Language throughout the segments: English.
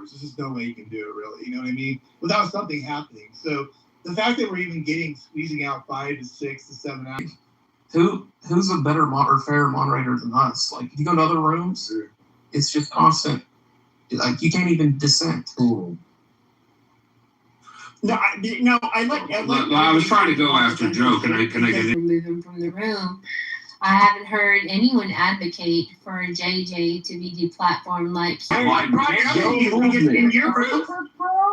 hours. There's just no way you can do it, really. You know what I mean? Without something happening. So the fact that we're even squeezing out 5 to 6 to 7 hours. Who's a better or fairer moderator than us? Like, if you go to other rooms, it's just constant. Like, you can't even dissent. Cool. I was trying to go after Joe. Can I get in? Remove him from the room. I haven't heard anyone advocate for JJ to be deplatformed like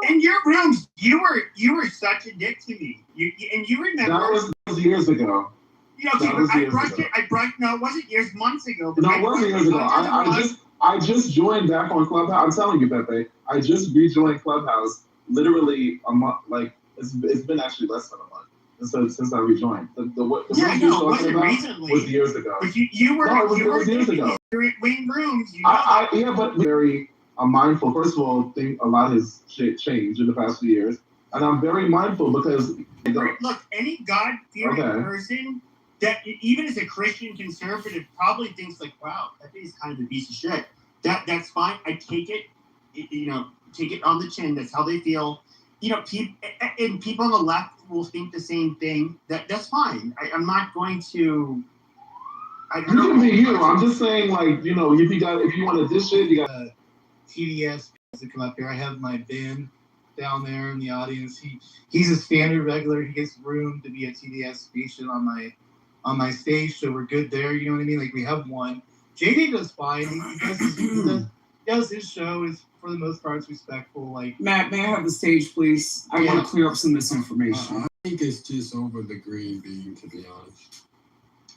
in your rooms, you were such a dick to me. You remember that was years ago. No, it wasn't years, months ago. No, it wasn't years ago. I just joined back on Clubhouse. I'm telling you, Pepe, I just rejoined Clubhouse literally a month. Like it's been actually less than a month since I rejoined. It wasn't recently. Was years ago. But you were years ago. In rooms. But very mindful. First of all, think a lot has changed in the past few years, and I'm very mindful because look, any God-fearing person that even as a Christian conservative probably thinks like, wow, that is kind of a piece of shit. That's fine. I take it, take it on the chin. That's how they feel. People on the left will think the same thing. That's fine. I'm not going to. You can be you. I'm just saying, like, if you want to dish it, you got TDS to come up here. I have my Ben down there in the audience. He's a standard regular. He gets room to be a TDS station on my stage, so we're good there. You know what I mean? Like, we have one. JJ does fine. He does his show. Is for the most part respectful. Like, Matt, may I have the stage, please? I want to clear up some misinformation. I think it's just over the green bean, to be honest.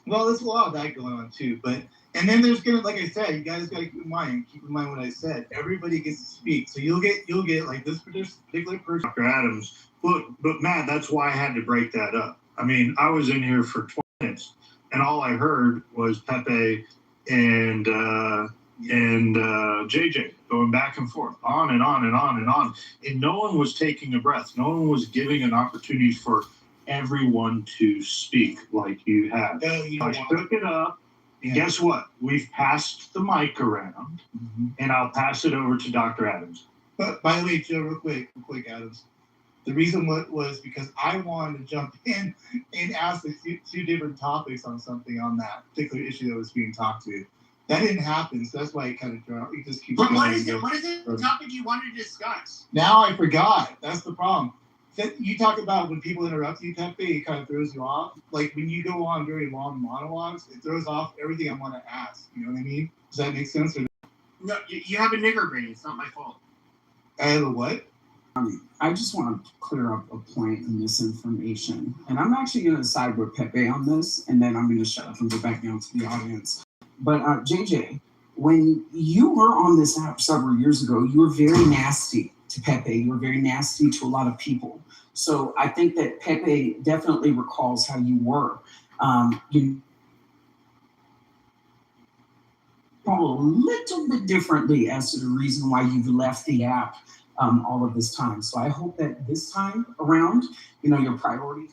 Well, there's a lot of that going on too, and then there's gonna, like I said, you guys gotta keep in mind what I said. Everybody gets to speak, so you'll get like this particular person. Dr. Adams, but Matt, that's why I had to break that up. I mean, I was in here for 20 minutes, and all I heard was Pepe and JJ going back and forth, on and on and on and on, and no one was taking a breath. No one was giving an opportunity for everyone to speak like you have. I took it up. Yeah. Guess what? We've passed the mic around, and I'll pass it over to Dr. Adams. But by the way, Joe, real quick, Adams. The reason was because I wanted to jump in and ask two different topics on something on that particular issue that was being talked to. That didn't happen, so that's why it kind of dropped. It just keeps going. What is the topic you wanted to discuss? Now I forgot. That's the problem. You talk about when people interrupt you, Pepe, it kind of throws you off. Like when you go on very long monologues, it throws off everything I want to ask. You know what I mean? Does that make sense? No, you have a nigger brain. It's not my fault. I have a what? I just want to clear up a point of misinformation. And I'm actually going to side with Pepe on this, and then I'm going to shut up and go back down to the audience. But JJ, when you were on this app several years ago, you were very nasty to Pepe. You were very nasty to a lot of people. So I think that Pepe definitely recalls how you were. You recall a little bit differently as to the reason why you've left the app all of this time. So I hope that this time around, your priorities,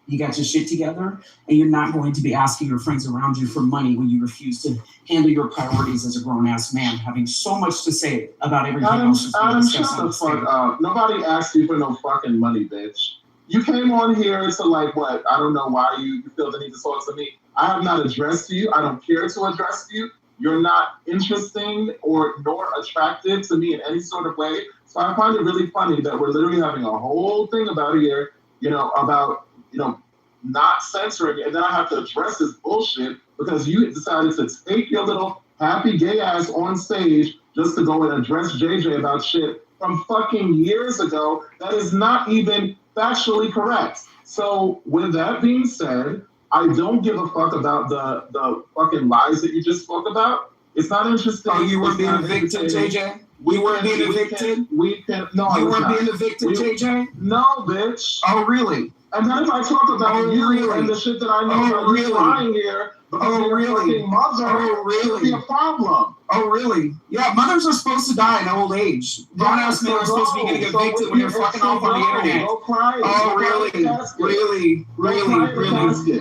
you got your shit together, and you're not going to be asking your friends around you for money when you refuse to handle your priorities as a grown-ass man, having so much to say about everything else. Adam, shut the fuck up. Nobody asked you for no fucking money, bitch. You came on here to like what? I don't know why you feel the need to talk to me. I have not addressed you. I don't care to address you. You're not interesting nor attractive to me in any sort of way. So I find it really funny that we're literally having a whole thing about here, about not censoring, and then I have to address this bullshit because you decided to take your little happy gay ass on stage just to go and address JJ about shit from fucking years ago that is not even factually correct. So with that being said, I don't give a fuck about the fucking lies that you just spoke about. It's not interesting. Oh, you weren't being evicted, JJ? You weren't being evicted? No, you weren't being evicted, JJ? No, bitch. Oh, really? And then if I talk about you and the shit that I know about you lying here, because you're a fucking mother, it'll be a problem. Oh, really? Yeah, mothers are supposed to die in old age. Grown-ass men are supposed to be getting evicted when you're fucking off on the internet. Oh, really?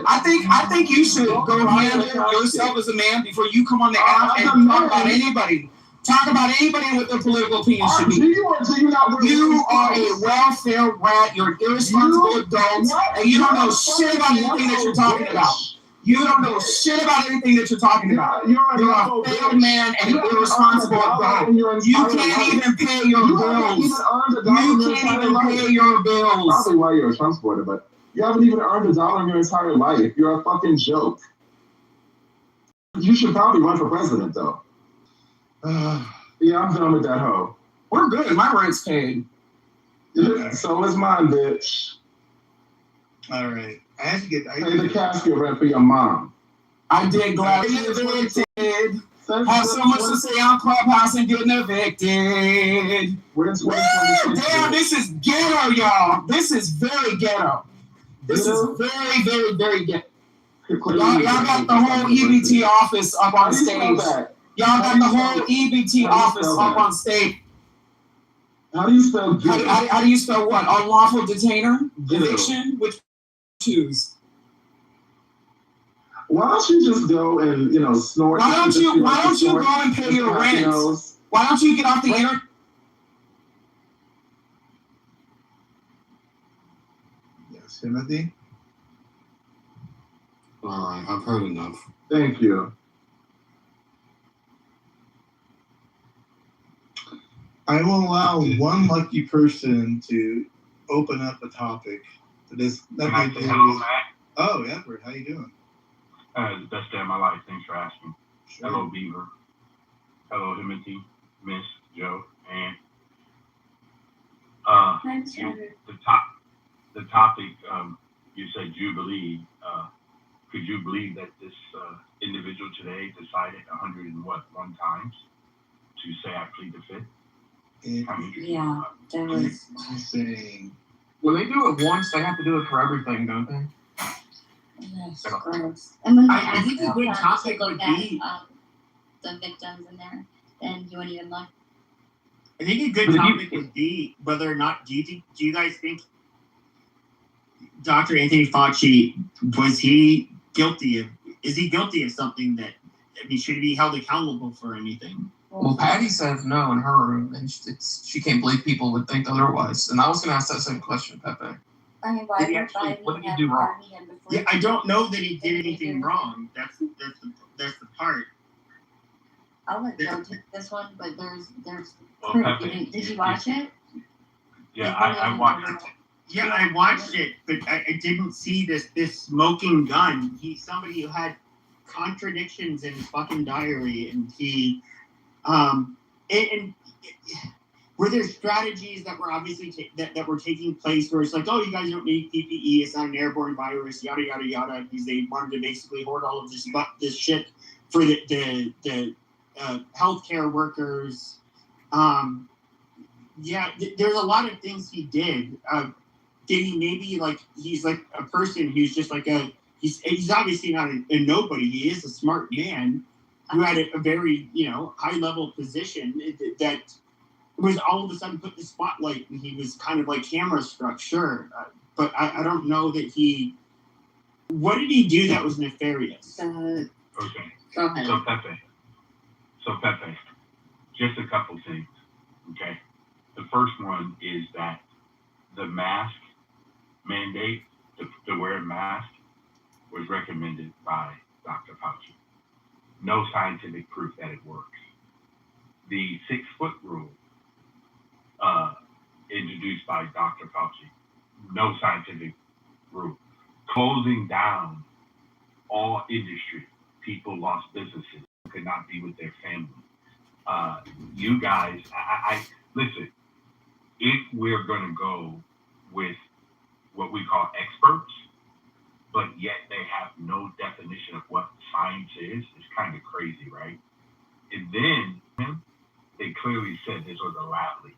I think you should go handle yourself as a man before you come on the app and talk about anybody. Talk about anybody with their political opinion should be. Do you or do you not? You are a welfare rat. You're an irresponsible adult, and you don't know shit about anything that you're talking about. You don't know shit about anything that you're talking about. You're a failed man and an irresponsible adult. You can't even pay your bills. You can't even pay your bills. Probably why you're a Trump supporter, but you haven't even earned $1 in your entire life. You're a fucking joke. You should probably run for president, though. Yeah, I'm done with that hoe. We're good. My rent's paid. So is mine, bitch. All right. I have to get. Pay the casket rent for your mom. I did glad evicted. Have so much to say on Clubhouse and getting evicted. We're in 2026. Damn, this is ghetto, y'all. This is very ghetto. This is very, very, very ghetto. Y'all got the whole EBT office up on stage. Y'all got the whole EBT office up on stage. How do you spell good? How do you spell what? Unlawful detainer? Eviction? Which choose? Why don't you just go and snort? Why don't you go and pay your rent? Why don't you get off the internet? Yes, Timothy. All right, I've heard enough. Thank you. I will allow one lucky person to open up a topic. Hello, Matt. Oh, Edward, how you doing? The best day of my life. Thanks for asking. Sure. Hello, Beaver. Hello, Timothy, Miss Joe, and the topic. You said Jubilee. Could you believe that this individual today decided 101 times to say I plead the fifth? Yeah, that was insane. When they do it once, they have to do it for everything, don't they? Yes, gross. I think a good topic would be the victims in there, then you wouldn't even look. I think a good topic would be whether or not do you guys think Dr. Anthony Fauci is he guilty of something that should he be held accountable for anything? Well, Patty says no in her room, and she can't believe people would think otherwise. And I was going to ask that same question, Pepe. I mean, what did he do wrong? Yeah, I don't know that he did anything wrong. That's the part. I'll let Joe take this one, but there's Pepe, did you watch it? Yeah, I watched it. Yeah, I watched it, but I didn't see this smoking gun. He's somebody who had contradictions in his fucking diary, and he and were there strategies that were obviously that were taking place where it's like, oh, you guys don't need PPE, it's not an airborne virus, yada yada yada, because they wanted to basically hoard all of this shit for the healthcare workers. Yeah, there's a lot of things he did. Did he maybe he's like a person who's just like he's obviously not a nobody. He is a smart man who had a very high level position that was all of a sudden put in the spotlight, and he was kind of like camera struck, sure, but I don't know that what did he do that was nefarious? Okay. Go ahead. So Pepe, just a couple things. Okay. The first one is that the mask mandate, to wear a mask, was recommended by Dr. Fauci. No scientific proof that it works. The 6-foot rule, introduced by Dr. Fauci, no scientific rule. Closing down all industry, people lost businesses, could not be with their family. You guys, I listen, if we're going to go with what we call experts, but yet they have no definition of what science is, it's kind of crazy, right? And then they clearly said this was a lab leak.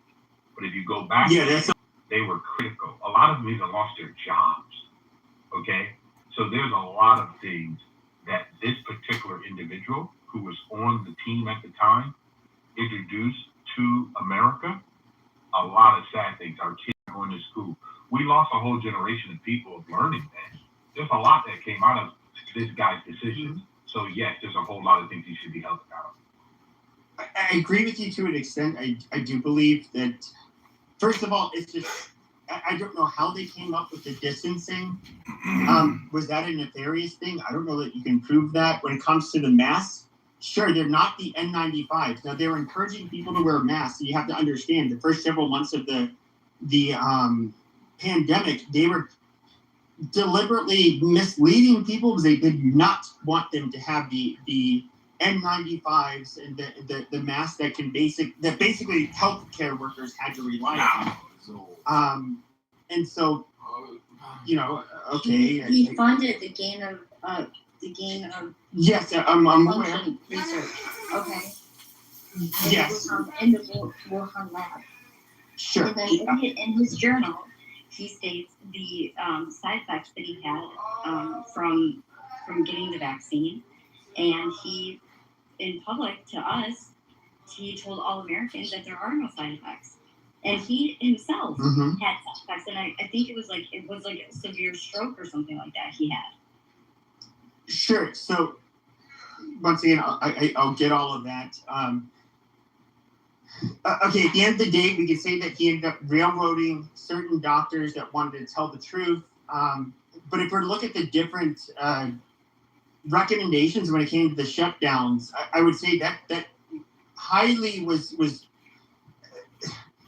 But if you go back, they were critical. A lot of them even lost their jobs, okay? So there's a lot of things that this particular individual who was on the team at the time introduced to America. A lot of sad things. Our kids are going to school. We lost a whole generation of people of learning that. There's a lot that came out of this guy's decisions. So yes, there's a whole lot of things he should be held accountable. I agree with you to an extent. I do believe that, first of all, it's just, I don't know how they came up with the distancing. Was that a nefarious thing? I don't know that you can prove that. When it comes to the masks, sure, they're not the N95s. Now, they were encouraging people to wear masks. You have to understand, the first several months of the pandemic, they were deliberately misleading people because they did not want them to have the N95s and the masks that basically healthcare workers had to rely on. And so, okay. He funded the gain of Yes, I'm aware. function research. Okay. Yes. In the Wuhan lab. Sure. And then in his journal, he states the side effects that he had from getting the vaccine, and he, in public to us, he told all Americans that there are no side effects, and he himself had side effects, and I think it was like a severe stroke or something like that he had. Sure. So once again, I'll get all of that. Okay, at the end of the day, we can say that he ended up railroading certain doctors that wanted to tell the truth. But if we look at the different recommendations when it came to the shutdowns, I would say that highly was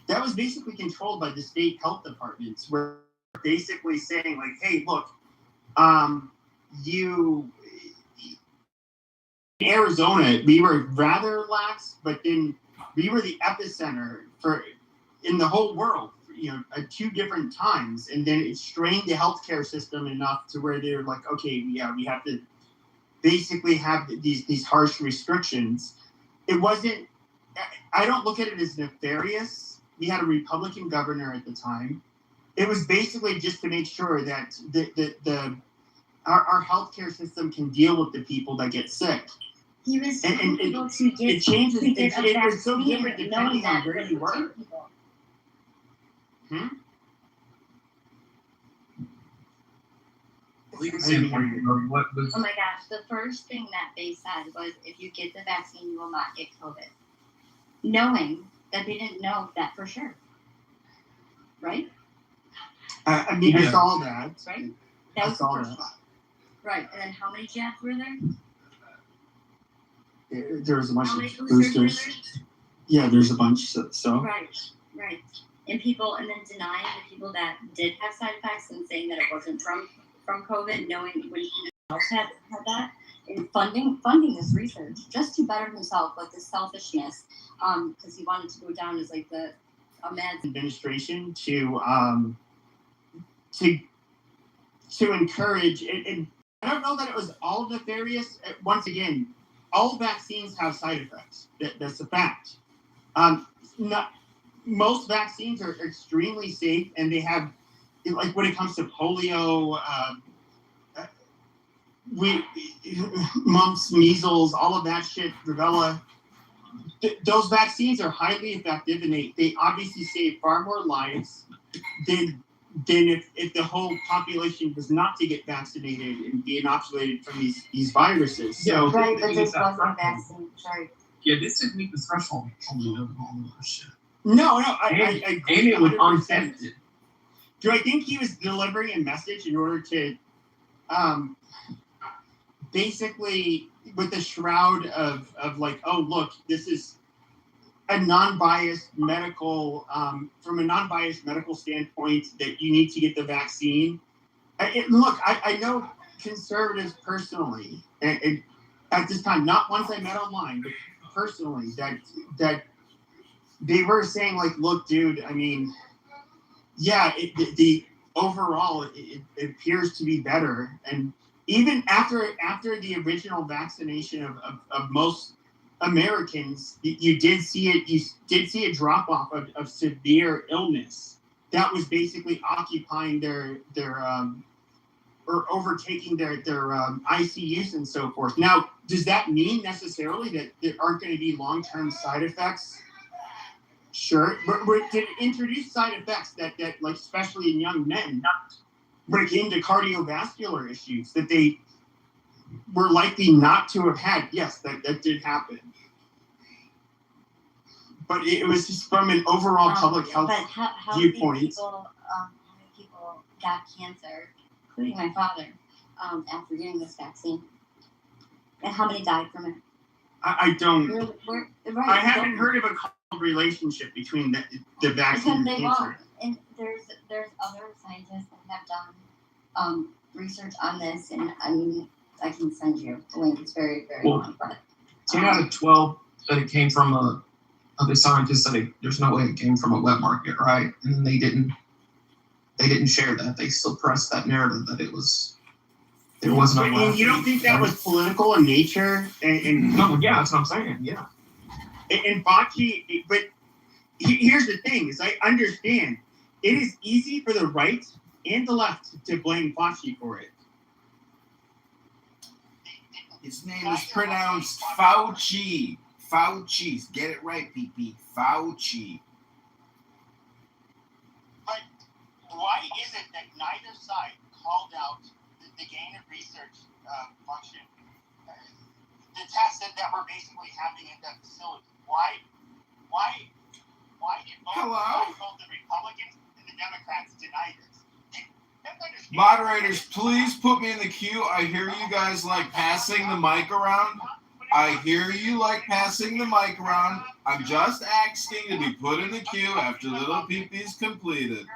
that was basically controlled by the state health departments, where basically saying like, hey, look, in Arizona, we were rather lax, but then we were the epicenter in the whole world, at 2 different times. And then it strained the healthcare system enough to where they're like, okay, yeah, we have to basically have these harsh restrictions. It wasn't, I don't look at it as nefarious. We had a Republican governor at the time. It was basically just to make sure that our healthcare system can deal with the people that get sick. He was And able to get it changes. to get It a was so vaccine, different knowing depending on that where it you was were. people. Oh my gosh, the first thing that they said was, if you get the vaccine, you will not get COVID. Knowing that they didn't know that for sure. Right? I mean, I saw that. Right? That was the first. Right, and then how many jabs were there? There was a bunch How many of boosters were boosters. there? Yeah, there's a bunch. So. Right. And then denying the people that did have side effects and saying that it wasn't from COVID, knowing when he himself had that, and funding this research just to better himself, like this selfishness, because he wanted to go down as like a mad administration to encourage, and I don't know that it was all nefarious. Once again, all vaccines have side effects. That's a fact. Most vaccines are extremely safe, and they have, like when it comes to polio, mumps, measles, all of that shit, rubella. Those vaccines are highly effective, and they obviously save far more lives than if the whole population was not to get vaccinated and be inoculated from these viruses. So, right, but this wasn't a vaccine. Sorry. Yeah, this didn't meet the threshold of all this shit. No, I agree. And it was untested. Do I think he was delivering a message in order to basically with the shroud of like, oh, look, this is a non-biased medical, from a non-biased medical standpoint, that you need to get the vaccine. I know conservatives personally, and at this time, not ones I met online, but personally, that they were saying like, look, dude, I mean, yeah, the overall, it appears to be better. And even after the original vaccination of most Americans, you did see it. You did see a drop off of severe illness that was basically occupying their or overtaking their ICUs and so forth. Now, does that mean necessarily that there aren't going to be long-term side effects? Sure, but to introduce side effects that like especially in young men, not when it came to cardiovascular issues that they were likely not to have had. Yes, that did happen. but it was just from an overall public health But how viewpoint. many people got cancer, including my father, after getting this vaccine? And how many died from it? I don't. Right, I haven't heard of a causal relationship between the vaccine and cancer. And there's other scientists that have done research on this, and I mean, I can send you the link. It's very, very long. But 10 out of 12 said it came from other scientists said there's no way it came from a wet market, right? And they didn't share that. They still pressed that narrative that it wasn't a wet And market. you don't think that was political in nature? And no, yeah, that's what I'm saying. Yeah. And Fauci, but here's the thing: is I understand it is easy for the right and the left to blame Fauci for it. His name is pronounced Fauci. Fauci. Get it right, PP. Fauci. But why is it that neither side called out the gain of research function, the tests that were basically happening at that facility? Why did both the Republicans and the Democrats deny this? Moderators, please put me in the queue. I hear you guys like passing the mic around. I hear you like passing the mic around. I'm just asking to be put in the queue after Little PP is completed.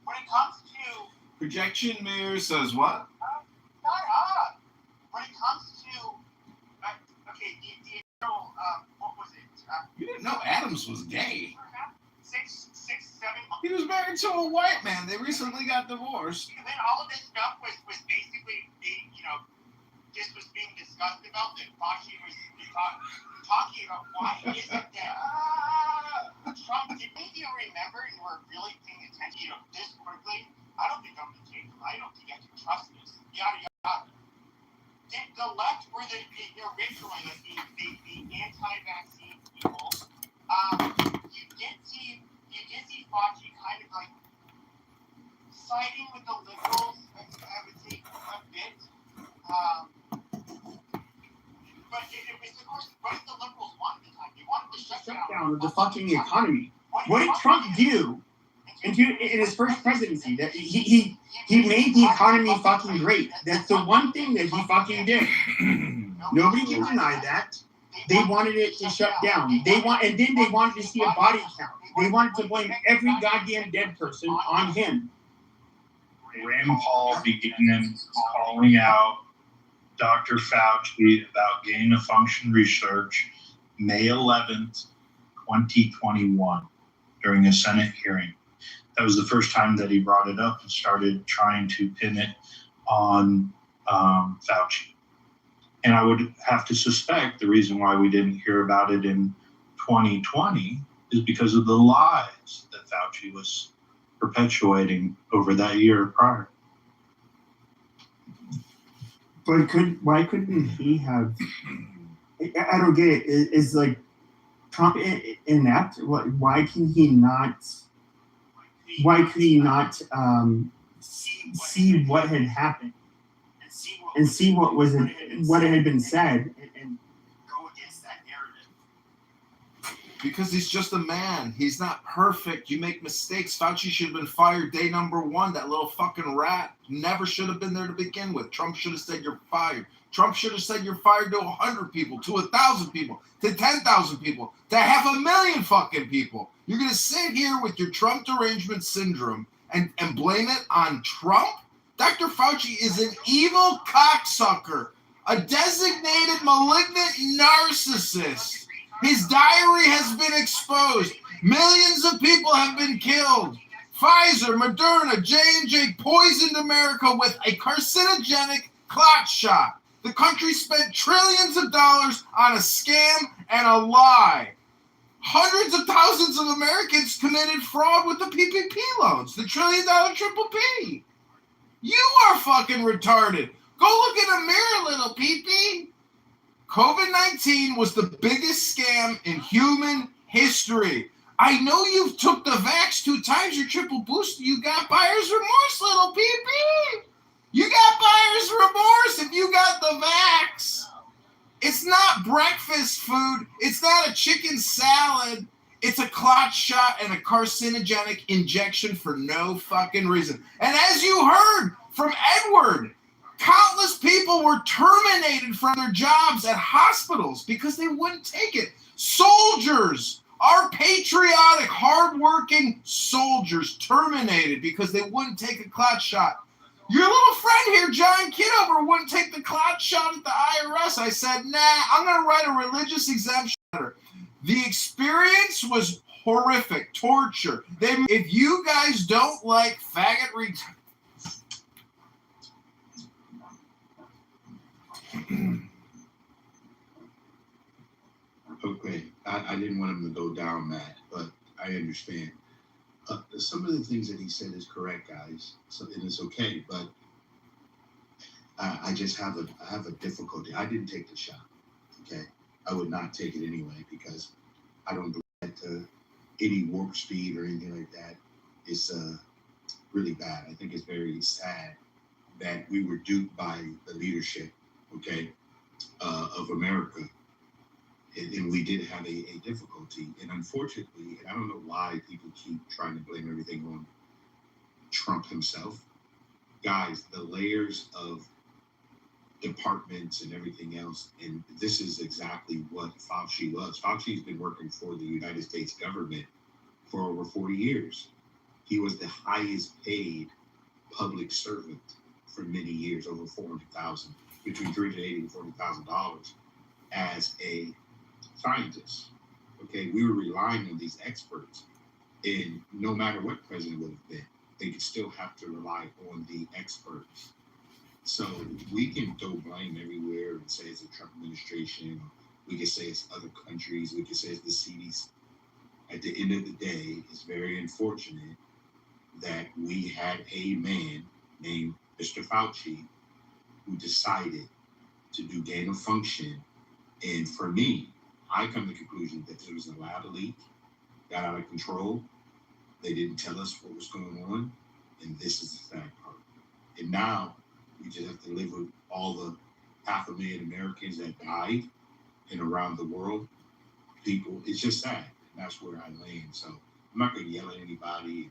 When it comes to Projection mirror says what? when it comes to what was it? You didn't know Adams was gay. 6, 7 He was married to a white man. They recently got divorced. And then all of this stuff was basically being, this was being discussed about, that Fauci was talking about why is it that Trump, did any of you remember and were really paying attention, this quickly? I don't think I'm going to take it. I don't think I can trust this. Yada, yada. The left were the originally the anti-vaccine people. You did see Fauci kind of like siding with the liberals, I would say a bit. But it was, of course, what did the liberals want at the time? They wanted to shut down the fucking economy. What did Trump do in his first presidency? That he made the economy fucking great. That's the one thing that he fucking did. Nobody can deny that. They wanted it to shut down. And then they wanted to see a body count. They wanted to blame every goddamn dead person on him. Rand Paul began calling out Dr. Fauci about gain of function research May 11th, 2021, during a Senate hearing. That was the first time that he brought it up and started trying to pin it on Fauci. And I would have to suspect the reason why we didn't hear about it in 2020 is because of the lies that Fauci was perpetuating over that year prior. But why couldn't he have? I don't get it. Is like Trump inept? Why can he not? Why could he not see what had happened and see what had been said and go against that narrative? Because he's just a man. He's not perfect. You make mistakes. Fauci should have been fired day number 1. That little fucking rat never should have been there to begin with. Trump should have said you're fired. Trump should have said you're fired to 100 people, to 1,000 people, to 10,000 people, to 500,000 fucking people. You're going to sit here with your Trump derangement syndrome and blame it on Trump? Dr. Fauci is an evil cocksucker, a designated malignant narcissist. His diary has been exposed. Millions of people have been killed. Pfizer, Moderna, J&J poisoned America with a carcinogenic clot shot. The country spent trillions of dollars on a scam and a lie. Hundreds of thousands of Americans committed fraud with the PPP loans, the $1 trillion triple P. You are fucking retarded. Go look in a mirror, little PP. COVID-19 was the biggest scam in human history. I know you've took the vax 2 times, your triple booster. You got buyer's remorse, little PP. You got buyer's remorse if you got the vax. It's not breakfast food. It's not a chicken salad. It's a clot shot and a carcinogenic injection for no fucking reason. And as you heard from Edward, countless people were terminated from their jobs at hospitals because they wouldn't take it. Soldiers, our patriotic, hardworking soldiers, terminated because they wouldn't take a clot shot. Your little friend here, John Kitover, wouldn't take the clot shot at the IRS. I said, nah, I'm going to write a religious exemption letter. The experience was horrific, torture. If you guys don't like faggot Okay, I didn't want him to go down that, but I understand. Some of the things that he said is correct, guys. So, and it's okay, but I just have a difficulty. I didn't take the shot. Okay, I would not take it anyway because I don't believe that any warp speed or anything like that is really bad. I think it's very sad that we were duped by the leadership, okay, of America. And we did have a difficulty. And unfortunately, and I don't know why people keep trying to blame everything on Trump himself. Guys, the layers of departments and everything else, and this is exactly what Fauci was. Fauci's been working for the United States government for over 40 years. He was the highest paid public servant for many years, over $400,000, between $380,000 and $40,000 as a scientists. Okay, we were relying on these experts, and no matter what president would have been, they could still have to rely on the experts. So we can throw blame everywhere and say it's the Trump administration. We can say it's other countries. We can say it's the CDC. At the end of the day, it's very unfortunate that we had a man named Mr. Fauci who decided to do gain of function. And for me, I come to the conclusion that there was a loud leak, got out of control. They didn't tell us what was going on, and this is the sad part. And now we just have to live with all the 500,000 Americans that died and around the world. People, it's just sad. And that's where I land. So I'm not going to yell at anybody.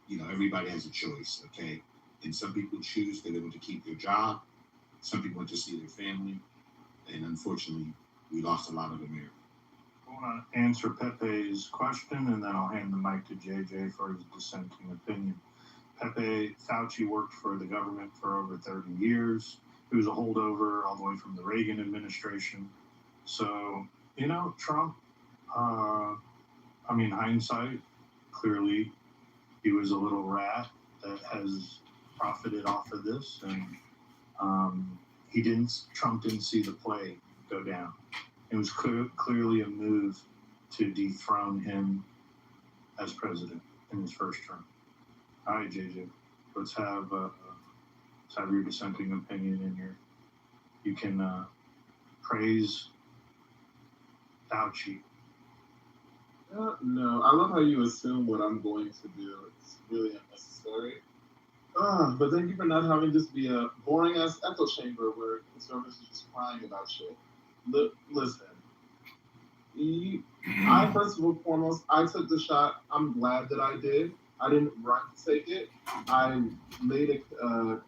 You know, everybody has a choice, okay? And some people choose that they want to keep their job. Some people want to see their family. And unfortunately, we lost a lot of America. I want to answer Pepe's question, and then I'll hand the mic to JJ for his dissenting opinion. Pepe, Fauci worked for the government for over 30 years. He was a holdover all the way from the Reagan administration. So, you know, Trump, hindsight, clearly he was a little rat that has profited off of this. And Trump didn't see the play go down. It was clearly a move to dethrone him as president in his first term. All right, JJ, let's have your dissenting opinion in here. You can praise Fauci. No, I love how you assume what I'm going to do. It's really unnecessary. But thank you for not having this be a boring ass echo chamber where conservatives are just crying about shit. Listen, I first and foremost, I took the shot. I'm glad that I did. I didn't run to take it. I made an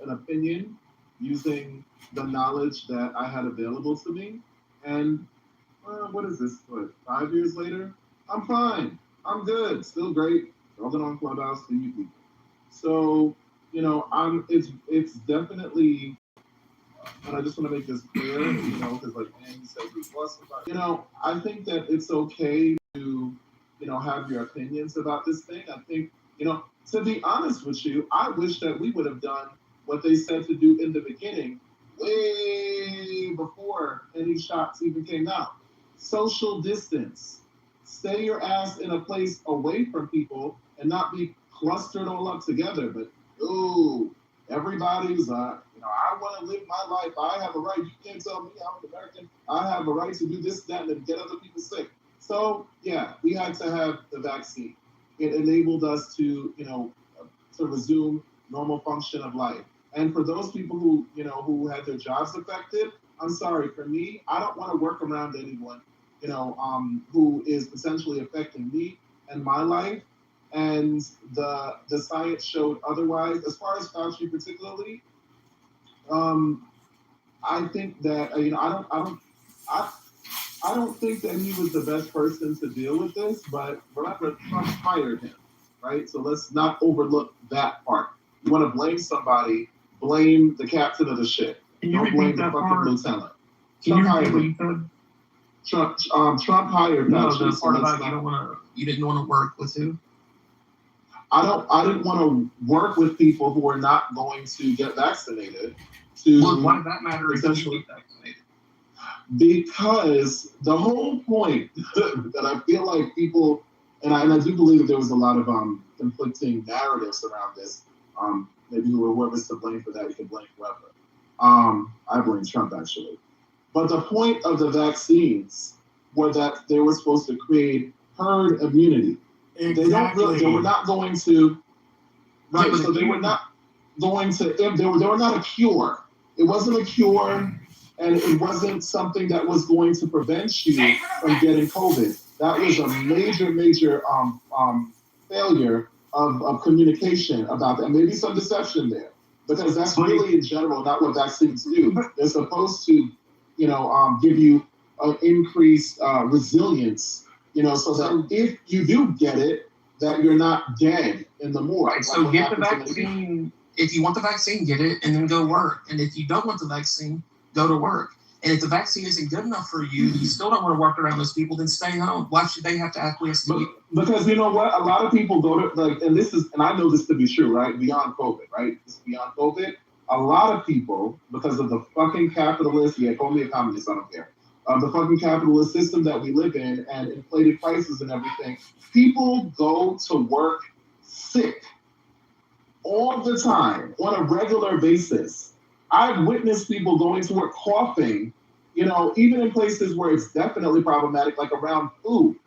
opinion using the knowledge that I had available to me. And what is this? 5 years later? I'm fine. I'm good. Still great. Talking on Clubhouse to you people. So, you know, it's definitely, and I just want to make this clear, you know, because like Andy said, you know, I think that it's okay to, you know, have your opinions about this thing. I think, you know, to be honest with you, I wish that we would have done what they said to do in the beginning, way before any shots even came out. Social distance. Stay your ass in a place away from people and not be clustered all up together. But, everybody's, you know, I want to live my life. I have a right. You can't tell me I'm an American. I have a right to do this, that, and get other people sick. So, yeah, we had to have the vaccine. It enabled us to, you know, to resume normal function of life. And for those people who, who had their jobs affected, I'm sorry, for me, I don't want to work around anyone, who is potentially affecting me and my life. And the science showed otherwise. As far as Fauci particularly, I think that I don't think that he was the best person to deal with this. But remember, Trump hired him, right? So let's not overlook that part. You want to blame somebody, blame the captain of the ship. Don't blame the fucking lieutenant. Trump hired him. Trump hired Fauci. No, the part about you didn't want to work with who? I didn't want to work with people who are not going to get vaccinated. Why does that matter if you get vaccinated? Because the whole point that I feel like people, and I do believe that there was a lot of conflicting narratives around this. Maybe whoever's to blame for that, you can blame whoever. I blame Trump actually. But the point of the vaccines was that they were supposed to create herd immunity. Exactly. They were not going to. Right. So they were not going to. They were not a cure. It wasn't a cure, and it wasn't something that was going to prevent you from getting COVID. That was a major failure of communication about that. Maybe some deception there, because that's really in general not what vaccines do. They're supposed to, give you an increased resilience. So that if you do get it, that you're not dead in the morgue. Right, so get the vaccine. If you want the vaccine, get it and then go work. And if you don't want the vaccine, go to work. And if the vaccine isn't good enough for you, you still don't want to work around those people, then stay home. Why should they have to acquiesce to you? Because you know what? A lot of people go to, and I know this to be true, right? Beyond COVID, right? Beyond COVID, a lot of people, because of the fucking capitalist, call me a communist, I don't care. The fucking capitalist system that we live in and inflated prices and everything, people go to work sick all the time on a regular basis. I've witnessed people going to work coughing, even in places where it's definitely problematic, like around food,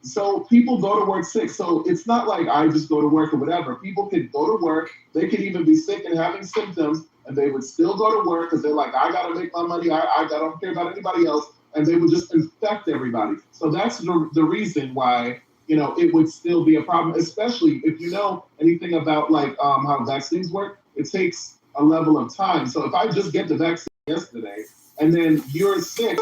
So people go to work sick. So it's not like I just go to work or whatever. People could go to work. They could even be sick and having symptoms, and they would still go to work because they're like, I got to make my money. I don't care about anybody else. And they would just infect everybody. So that's the reason why, it would still be a problem, especially if you know anything about how vaccines work. It takes a level of time. So if I just get the vaccine yesterday and then you're sick.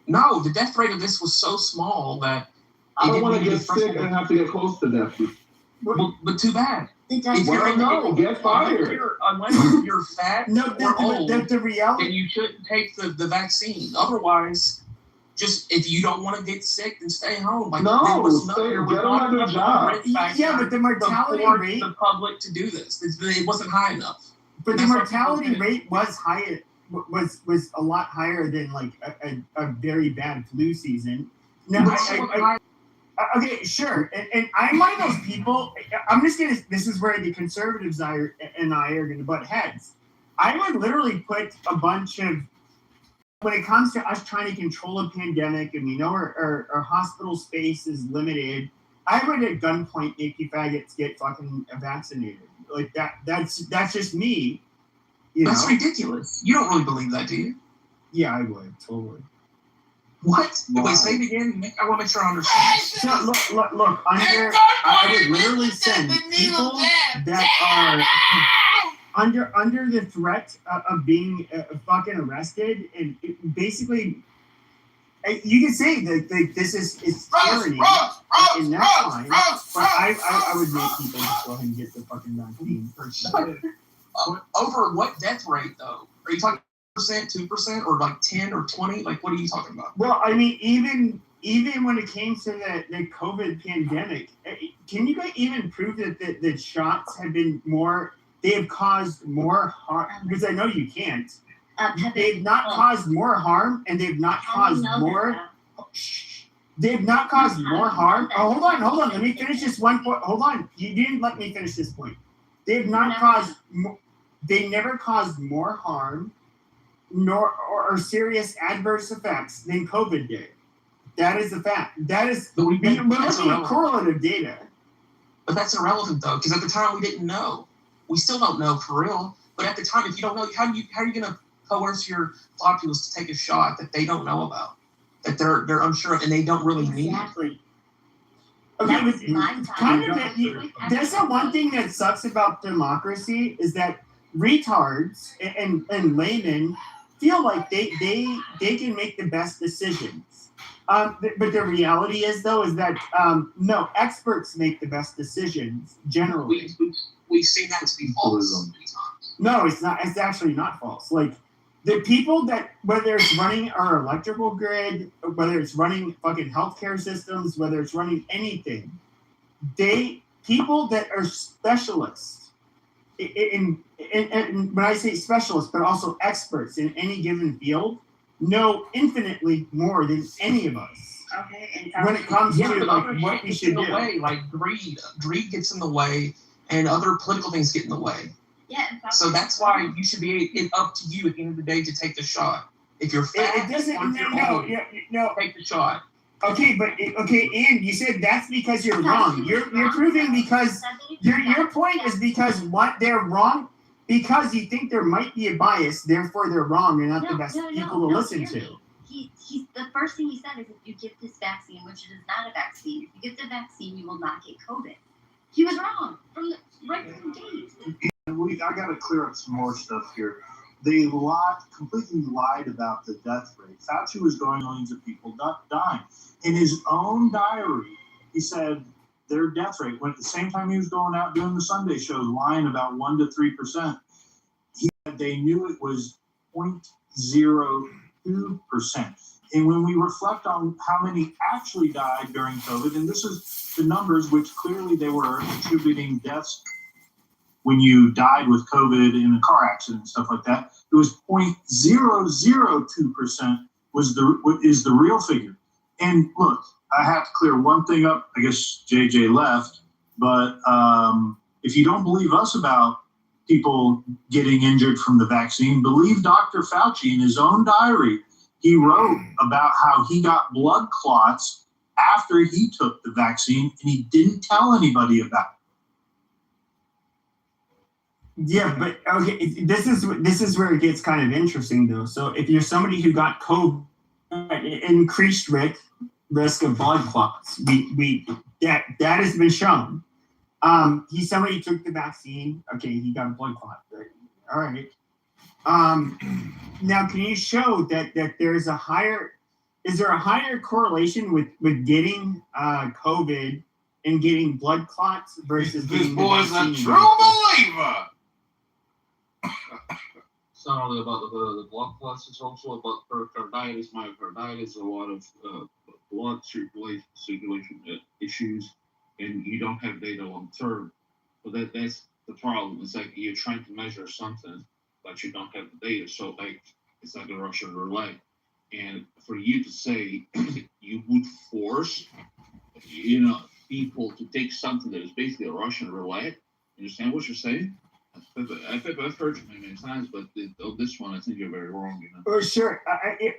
No, the death rate of this was so small that I don't want to get sick and have to get close to death. But too bad. Get fired. Unless you're fat or old, the reality, then you shouldn't take the vaccine. Otherwise, just if you don't want to get sick, then stay home. Get another job. Yeah, but the mortality rate, the public to do this, it wasn't high enough. But the mortality rate was higher. Was a lot higher than a very bad flu season. Now, okay, sure, and I'm one of those people. This is where the conservatives and I are gonna butt heads. I would literally put a bunch of, when it comes to us trying to control a pandemic, and we know our hospital space is limited, I would at gunpoint make you faggots get fucking vaccinated. Like that. That's just me. That's ridiculous. You don't really believe that, do you? Yeah, I would totally. What? Wow. Wait, say it again. I want to make sure I understand. No, look. I would literally send people that are under the threat of being fucking arrested, and basically, you can say that this is tyranny, and that's fine. But I would make people just go ahead and get the fucking vaccine first. Over what death rate though? Are you talking 2%, or 10 or 20? What are you talking about? Well, I mean, even when it came to the COVID pandemic, can you guys even prove that the shots have been more? They have caused more harm, because I know you can't. They've not caused more harm, and they've not caused more. They've not caused more harm. Oh, hold on. Let me finish this one point. Hold on. You didn't let me finish this point. They've not caused. They never caused more harm, or serious adverse effects than COVID did. That is the fact. That is correlative data. But that's irrelevant though, because at the time we didn't know. We still don't know for real. But at the time, if you don't know, how are you going to coerce your populace to take a shot that they don't know about, that they're unsure of, and they don't really need? Okay, but kind of that's the one thing that sucks about democracy is that retards and laymen feel like they can make the best decisions. But the reality is that no, experts make the best decisions generally. We've seen that to be false. No, it's not. It's actually not false. Like the people that, whether it's running our electrical grid, whether it's running fucking healthcare systems, whether it's running anything, people that are specialists in when I say specialists, but also experts in any given field, know infinitely more than any of us. Okay. When it comes to like what we should do, like greed gets in the way, and other political things get in the way. Yeah. So that's why you should be. It's up to you at the end of the day to take the shot. If you're fat, it doesn't. No, take the shot. Okay, and you said that's because you're wrong. You're proving because your point is because what they're wrong because you think there might be a bias, therefore they're wrong and not the best people to listen to. He's the first thing he said is if you get this vaccine, which is not a vaccine, if you get the vaccine, you will not get COVID. He was wrong right from the gate. I got to clear up some more stuff here. They completely lied about the death rate. Fauci was going millions of people dying. In his own diary, he said their death rate, when at the same time he was going out doing the Sunday shows, lying about 1% to 3%, he said they knew it was 0.02%. And when we reflect on how many actually died during COVID, and this is the numbers which clearly they were attributing deaths when you died with COVID in a car accident and stuff like that, it was 0.002% is the real figure. And look, I have to clear one thing up. I guess JJ left, but if you don't believe us about people getting injured from the vaccine, believe Dr. Fauci in his own diary. He wrote about how he got blood clots after he took the vaccine, and he didn't tell anybody about it. Yeah, but okay, this is where it gets kind of interesting though. So if you're somebody who got COVID, increased risk of blood clots, that has been shown. He's somebody who took the vaccine. Okay, he got a blood clot. Right? All right. Now, can you show that there's a higher? Is there a higher correlation with getting COVID and getting blood clots versus getting the vaccine? This boy's a true believer. It's not only about the blood clots, it's also about pericarditis, myocarditis, a lot of blood circulation issues, and you don't have data long term. So that's the problem. It's like you're trying to measure something, but you don't have the data. So like it's like a Russian roulette. And for you to say you would force, people to take something that is basically a Russian roulette, you understand what you're saying? I've heard you many times, but this one I think you're very wrong. Oh, sure.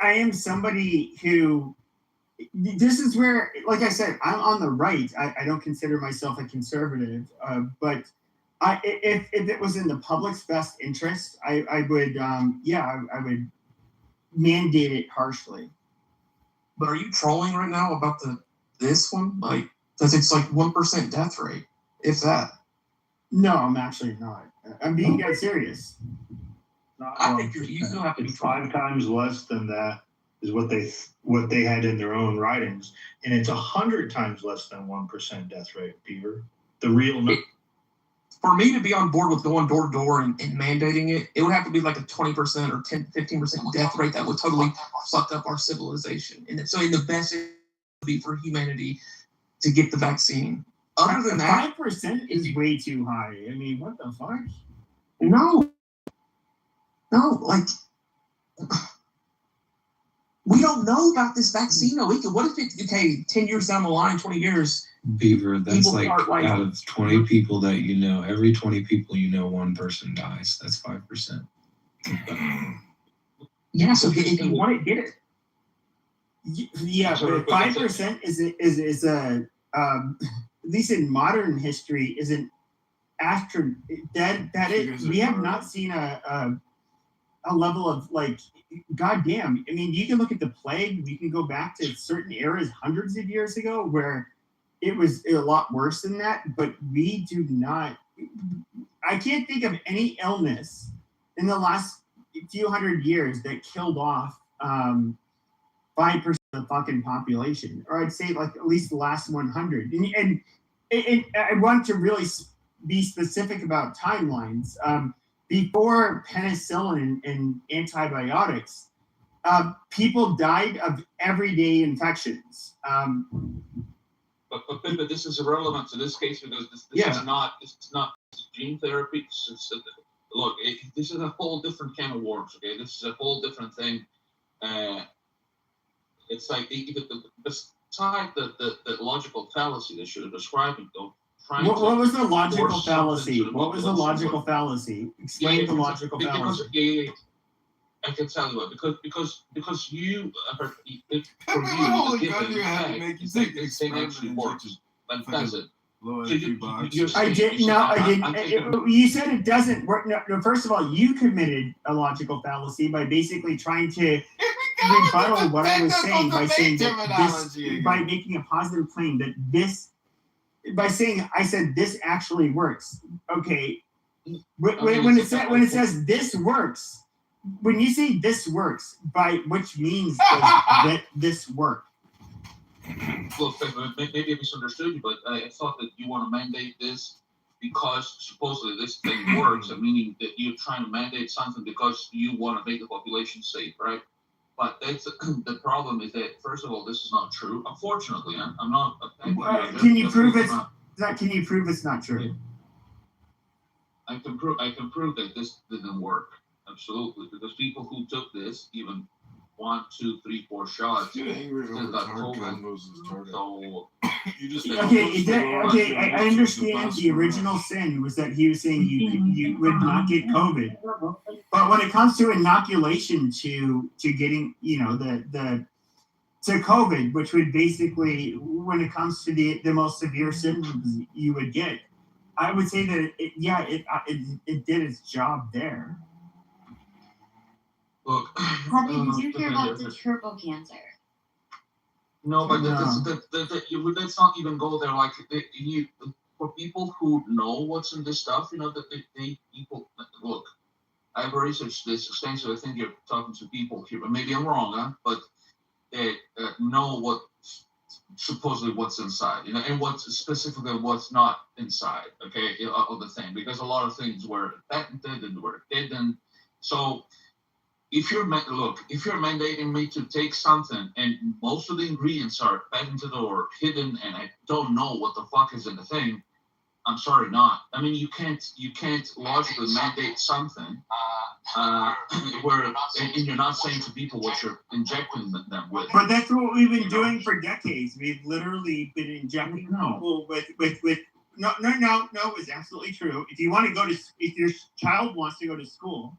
I am somebody who. This is where, like I said, I'm on the right. I don't consider myself a conservative, but if it was in the public's best interest, I would I would mandate it harshly. But are you trolling right now about this one? Like, because it's like 1% death rate, if that. No, I'm actually not. I'm being dead serious. I think you still have to be 5 times less than that is what they had in their own writings, and it's 100 times less than 1% death rate, Peter. The real number. For me to be on board with going door to door and mandating it, it would have to be like a 20% or 10-15% death rate that would totally fuck up our civilization. And so in the best it would be for humanity to get the vaccine. Other than that, 5% is way too high. I mean, what the fuck? No, like we don't know about this vaccine. No, what if 10 years down the line, 20 years? Beaver, that's like out of 20 people that you know, every 20 people you know, one person dies. That's 5%. Yeah, so if you want it, get it. Yeah, but 5% is a at least in modern history, isn't that is, we have not seen a level of like, goddamn. I mean, you can look at the plague. We can go back to certain eras hundreds of years ago where it was a lot worse than that. But we do not. I can't think of any illness in the last few hundred years that killed off 5% of the fucking population, or I'd say like at least the last 100. And I want to really be specific about timelines. Before penicillin and antibiotics, people died of everyday infections. But this is irrelevant to this case because this is not gene therapy. Look, this is a whole different can of worms. Okay, this is a whole different thing. It's like beside the logical fallacy that you're describing, though. What was the logical fallacy? What was the logical fallacy? Explain the logical fallacy. I can tell you what, because you, from you, Holy given God, you had to make you think this thing actually works. But does it? I didn't. No, I didn't. You said it doesn't work. No, first of all, you committed a logical fallacy by basically trying to rebuttal what I was saying by saying that this, by making a positive claim that this, by saying I said this actually works. Okay, when it says this works, when you say this works, by which means does that this work? Well, maybe I misunderstood you, but I thought that you want to mandate this because supposedly this thing works, meaning that you're trying to mandate something because you want to make the population safe, right? But that's the problem is that, first of all, this is not true. Unfortunately, I'm not. Can you prove it's not? Can you prove it's not true? I can prove that this didn't work. Absolutely, because people who took this, even 1, 2, 3, 4 shots, still got COVID. So you just okay. I understand the original sin was that he was saying you would not get COVID, but when it comes to inoculation to getting the to COVID, which would basically, when it comes to the most severe symptoms you would get, I would say that it did its job there. Look, Puppy, did you hear about the turbo cancer? No, but let's not even go there. Like, for people who know what's in this stuff, people look. I've researched this extensively. I think you're talking to people here, but maybe I'm wrong, huh? But they know what supposedly what's inside, and what's specifically what's not inside. Okay, of the thing, because a lot of things were patented and were hidden. So if you're mandating me to take something and most of the ingredients are patented or hidden and I don't know what the fuck is in the thing, I'm sorry, not. I mean, you can't logically mandate something where and you're not saying to people what you're injecting them with. But that's what we've been doing for decades. We've literally been injecting people with no, it's absolutely true. If you want to if your child wants to go to school,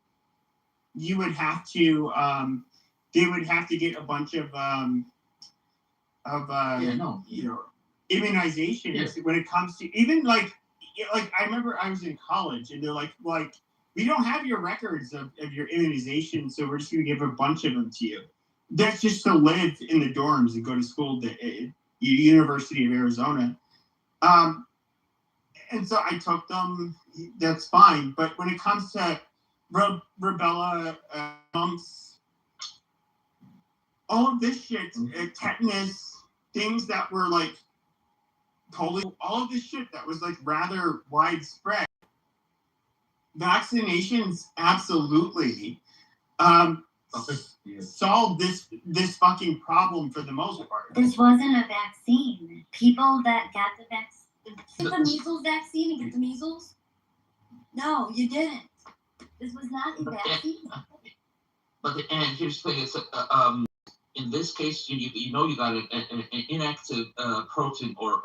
you would have to they would have to get a bunch of immunizations when it comes to even like I remember I was in college and they're like we don't have your records of your immunization, so we're just gonna give a bunch of them to you. That's just to live in the dorms and go to school at University of Arizona. And so I took them, that's fine. But when it comes to rubella, mumps, all of this shit, tetanus, things that were like polio, all of this shit that was like rather widespread. Vaccinations absolutely solved this fucking problem for the most part. This wasn't a vaccine. People that got the vaccine, get the measles vaccine and get the measles. No, you didn't. This was not a vaccine. But here's the thing: it's in this case, you got an inactive protein or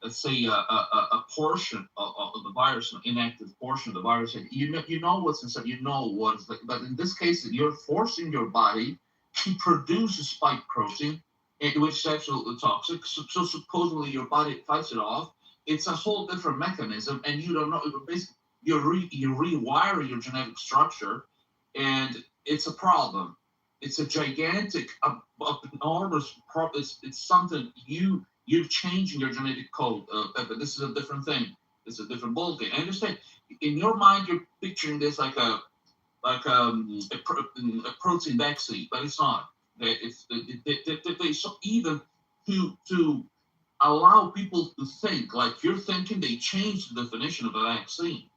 let's say a portion of the virus, an inactive portion of the virus, and you know what's inside, what's like. But in this case, you're forcing your body to produce a spike protein, which is absolutely toxic. So supposedly your body fights it off. it's a whole different mechanism, and you don't know. Basically, you rewire your genetic structure, and it's a problem. It's a gigantic, enormous problem. It's something you're changing your genetic code. But this is a different thing. This is a different ballgame. I understand. In your mind, you're picturing this like a protein vaccine, but it's not. So even to allow people to think like you're thinking, they changed the definition of a vaccine.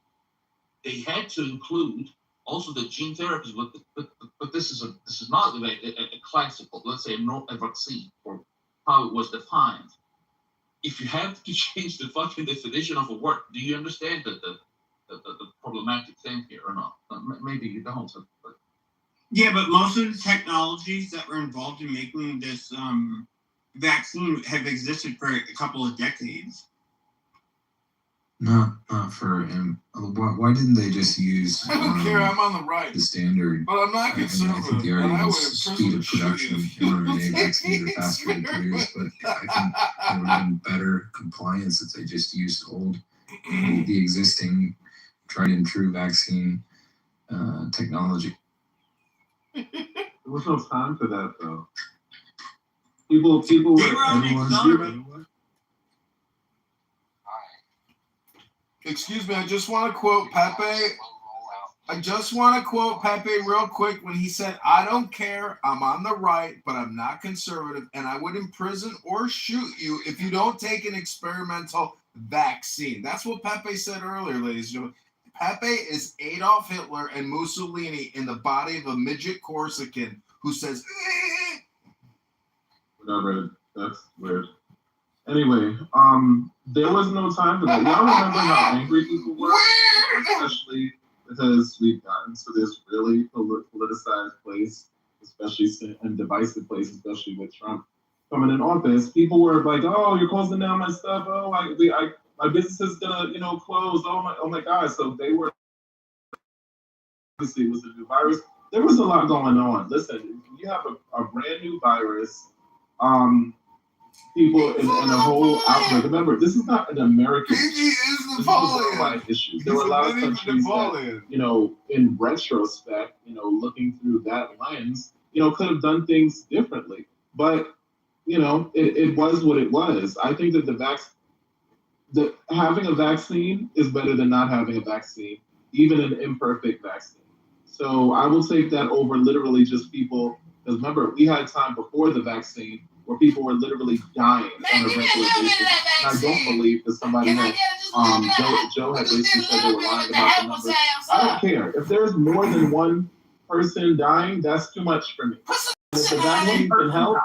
They had to include also the gene therapies, but this is not a classical, let's say a vaccine or how it was defined. If you have to change the fucking definition of a word, do you understand the problematic thing here or not? Maybe you don't. But. Yeah, but most of the technologies that were involved in making this vaccine have existed for a couple of decades. Not for him. Why didn't they just use? I don't care. I'm on the right. The standard. But I'm not conservative. I think the argument's speed of production in mRNA vaccines are faster to produce, but I think they would have been better compliance if they just used the existing tried and true vaccine technology. There was no time for that though. People were Excuse me, I just want to quote Pepe. Real quick when he said, I don't care, I'm on the right, but I'm not conservative, and I would imprison or shoot you if you don't take an experimental vaccine. That's what Pepe said earlier, ladies and gentlemen. Pepe is Adolf Hitler and Mussolini in the body of a midget Corsican who says, whatever, that's weird. Anyway, there was no time for that. Y'all remember how angry people were? Especially because we've gotten to this really politicized place, especially and divisive place, especially with Trump coming in office. People were like, "Oh, you're closing down my stuff. Oh, my business is gonna, close. Oh my God!" So they were obviously it was a new virus. There was a lot going on. Listen, you have a brand new virus. People in a whole outbreak. Remember, this is not an American issue. There were a lot of countries that, in retrospect, looking through that lens, could have done things differently. But, it was what it was. I think that having a vaccine is better than not having a vaccine, even an imperfect vaccine. So I will take that over literally just people, because remember, we had time before the vaccine where people were literally dying on a regular basis. And I don't believe that somebody had, Joe had basically said they were lying about the numbers. I don't care. If there's more than one person dying, that's too much for me. If the vaccine can help,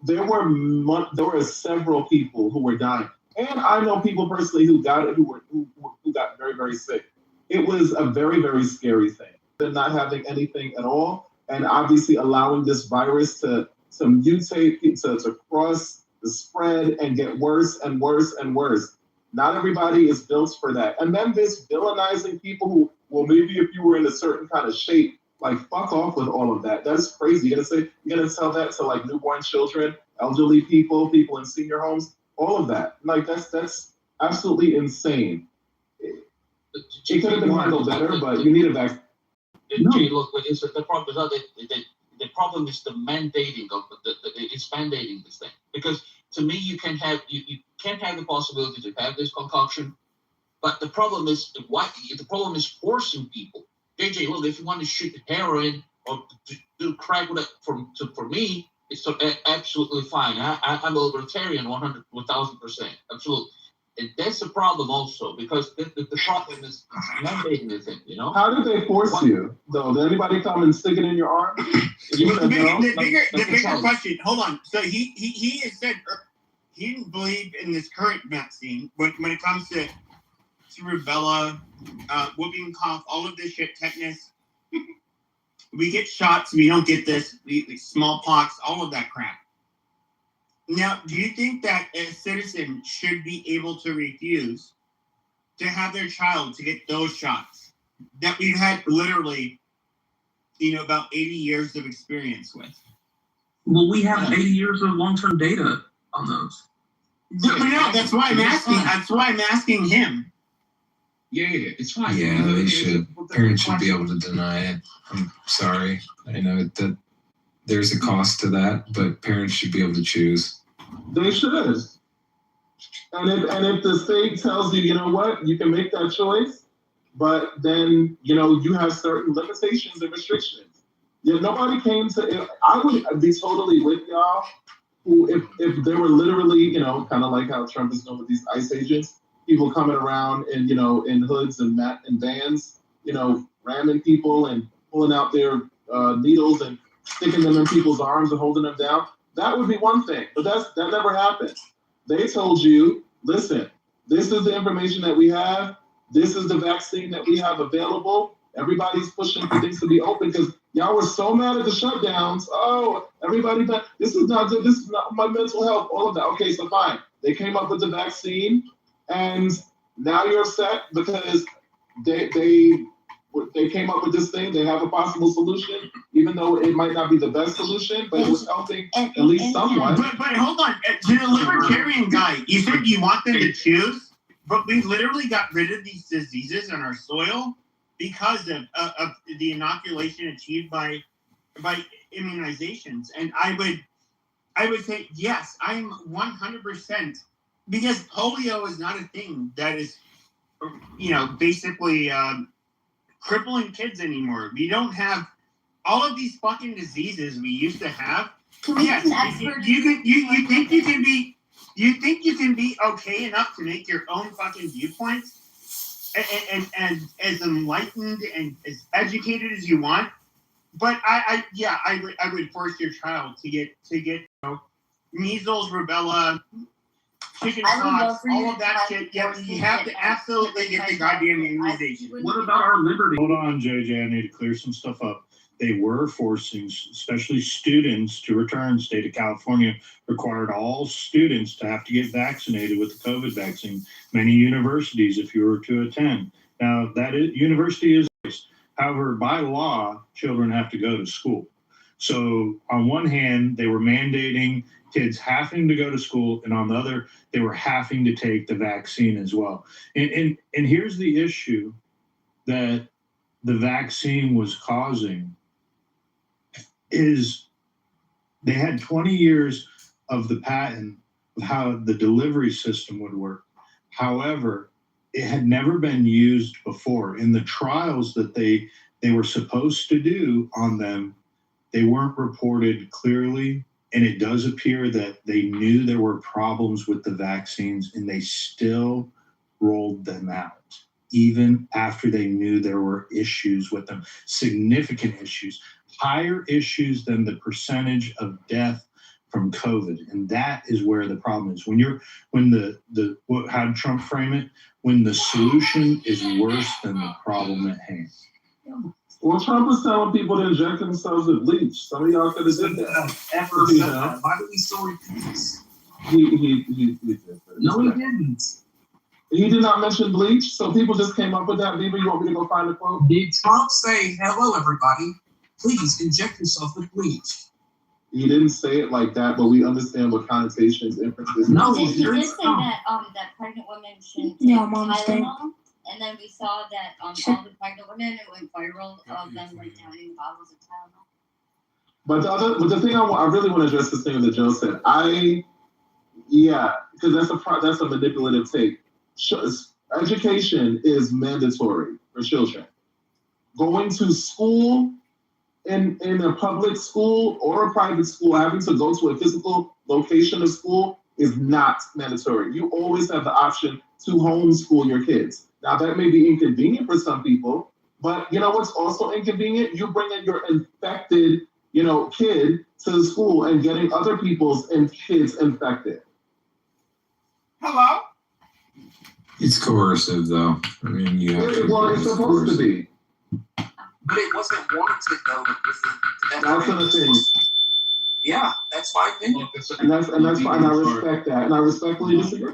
there were several people who were dying. And I know people personally who got it, who got very, very sick. It was a very, very scary thing. They're not having anything at all, and obviously allowing this virus to mutate, to cross the spread and get worse and worse and worse. Not everybody is built for that. And then this villainizing people who, well, maybe if you were in a certain kind of shape, like fuck off with all of that. That's crazy. You're gonna tell that to like newborn children, elderly people in senior homes, all of that. Like that's absolutely insane. It could have been handled better, but you need a vaccine. Look, the problem is not the problem is the mandating of it's mandating this thing. Because to me, you can't have the possibility to have this concoction, but the problem is forcing people. JJ, look, if you want to shoot heroin or to do crack with it, for me, it's absolutely fine. I'm a libertarian, 1,000%, absolutely. And that's the problem also, because the problem is mandating the thing, How did they force you, though? Did anybody come and stick it in your arm? The bigger question, hold on. So he has said he didn't believe in this current vaccine when it comes to rubella, whooping cough, all of this shit, tetanus. We get shots, we don't get this, smallpox, all of that crap. Now, do you think that a citizen should be able to refuse to have their child to get those shots that we've had literally, about 80 years of experience with? Well, we have 80 years of long-term data on those. No, that's why I'm asking. That's why I'm asking him. Yeah, it's fine. Yeah, they should. Parents should be able to deny it. I'm sorry. I know that there's a cost to that, but parents should be able to choose. They should. And if the state tells you, you know what, you can make that choice, but then, you have certain limitations and restrictions. Nobody came to, I would be totally with y'all who, if there were literally, kind of like how Trump is doing with these ICE agents, people coming around and, in hoods and vans, ramming people and pulling out their needles and sticking them in people's arms and holding them down. That would be one thing, but that never happened. They told you, listen, this is the information that we have. This is the vaccine that we have available. Everybody's pushing for things to be open because y'all were so mad at the shutdowns. Oh, everybody, this is not good. This is not my mental health, all of that. Okay, so fine. They came up with the vaccine, and now you're upset because they came up with this thing. They have a possible solution, even though it might not be the best solution, but it was helping at least someone. But hold on, to the libertarian guy, you said you want them to choose, but we literally got rid of these diseases in our soil because of the inoculation achieved by immunizations. And I would say yes, I'm 100%, because polio is not a thing that is, basically crippling kids anymore. We don't have all of these fucking diseases we used to have. Yes, you think you can be okay enough to make your own fucking viewpoints and as enlightened and as educated as you want, but I would force your child to get measles, rubella, chicken pox, all of that shit. Yeah, you have to absolutely get the goddamn immunization. What about our liberty? Hold on, JJ. I need to clear some stuff up. They were forcing, especially students, to return. The state of California required all students to have to get vaccinated with the COVID vaccine. Many universities, if you were to attend. Now, university is, however, by law, children have to go to school. So on one hand, they were mandating kids having to go to school, and on the other, they were having to take the vaccine as well. And here's the issue that the vaccine was causing is they had 20 years of the patent of how the delivery system would work. However, it had never been used before. In the trials that they were supposed to do on them, they weren't reported clearly. And it does appear that they knew there were problems with the vaccines and they still rolled them out, even after they knew there were issues with them, significant issues, higher issues than the percentage of death from COVID. And that is where the problem is. How did Trump frame it? When the solution is worse than the problem at hand. Well, Trump was telling people to inject themselves with bleach. Some of y'all could have did that. Why do we still repeat this? He did. No, he didn't. He did not mention bleach, so people just came up with that. Beaver, you want me to go find the quote? Did Trump say, hello, everybody, please inject yourself with bleach? He didn't say it like that, but we understand what connotations, inferences. No, he did say that that pregnant women shouldn't take Tylenol. And then we saw that all the pregnant women, it went viral of them like downing bottles of Tylenol. But the thing I really want to address this thing that Joe said. Because that's a manipulative take. Education is mandatory for children. Going to school in a public school or a private school, having to go to a physical location of school is not mandatory. You always have the option to homeschool your kids. Now, that may be inconvenient for some people, but you know what's also inconvenient? You bring in your infected, kid to the school and getting other people's kids infected. Hello? It's coercive, though. I mean, you have to. Well, it's supposed to be. But it wasn't warranted, though. That's an opinion. Yeah, that's my opinion. And that's fine. I respect that, and I respectfully disagree.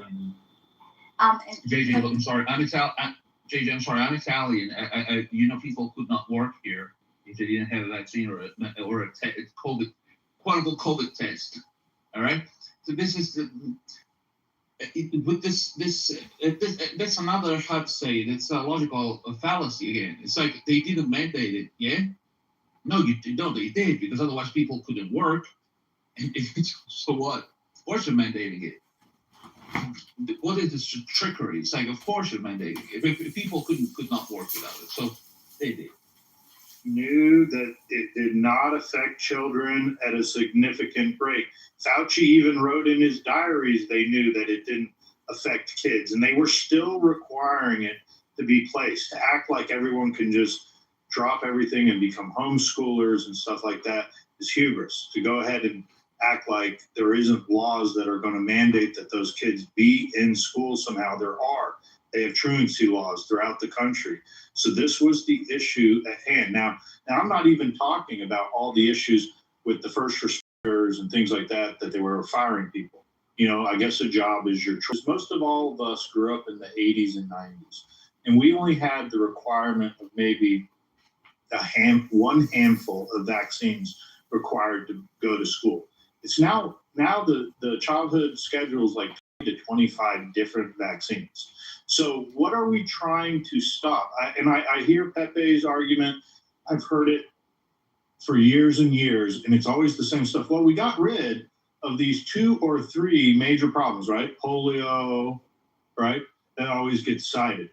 JJ, look, I'm sorry. JJ, I'm sorry. I'm Italian. People could not work here if they didn't have a vaccine or a COVID, quote unquote COVID test. All right. So this is with this, that's another, how to say it, it's a logical fallacy again. It's like they didn't mandate it, yeah? No, they did, because otherwise people couldn't work. So what? Of course you're mandating it. What is this trickery? It's like, of course you're mandating it. If people could not work without it, so they did. Knew that it did not affect children at a significant rate. Fauci even wrote in his diaries they knew that it didn't affect kids, and they were still requiring it to be placed. To act like everyone can just drop everything and become homeschoolers and stuff like that is hubris. To go ahead and act like there isn't laws that are going to mandate that those kids be in school somehow. There are. They have truancy laws throughout the country. So this was the issue at hand. Now I'm not even talking about all the issues with the first responders and things like that they were firing people. You know, I guess a job is your choice. Most of all of us grew up in the 80s and 90s, and we only had the requirement of maybe one handful of vaccines required to go to school. It's now the childhood schedule is like 20 to 25 different vaccines. So what are we trying to stop? I hear Pepe's argument. I've heard it for years and years, and it's always the same stuff. Well, we got rid of these 2 or 3 major problems, right? Polio, right? That always gets cited.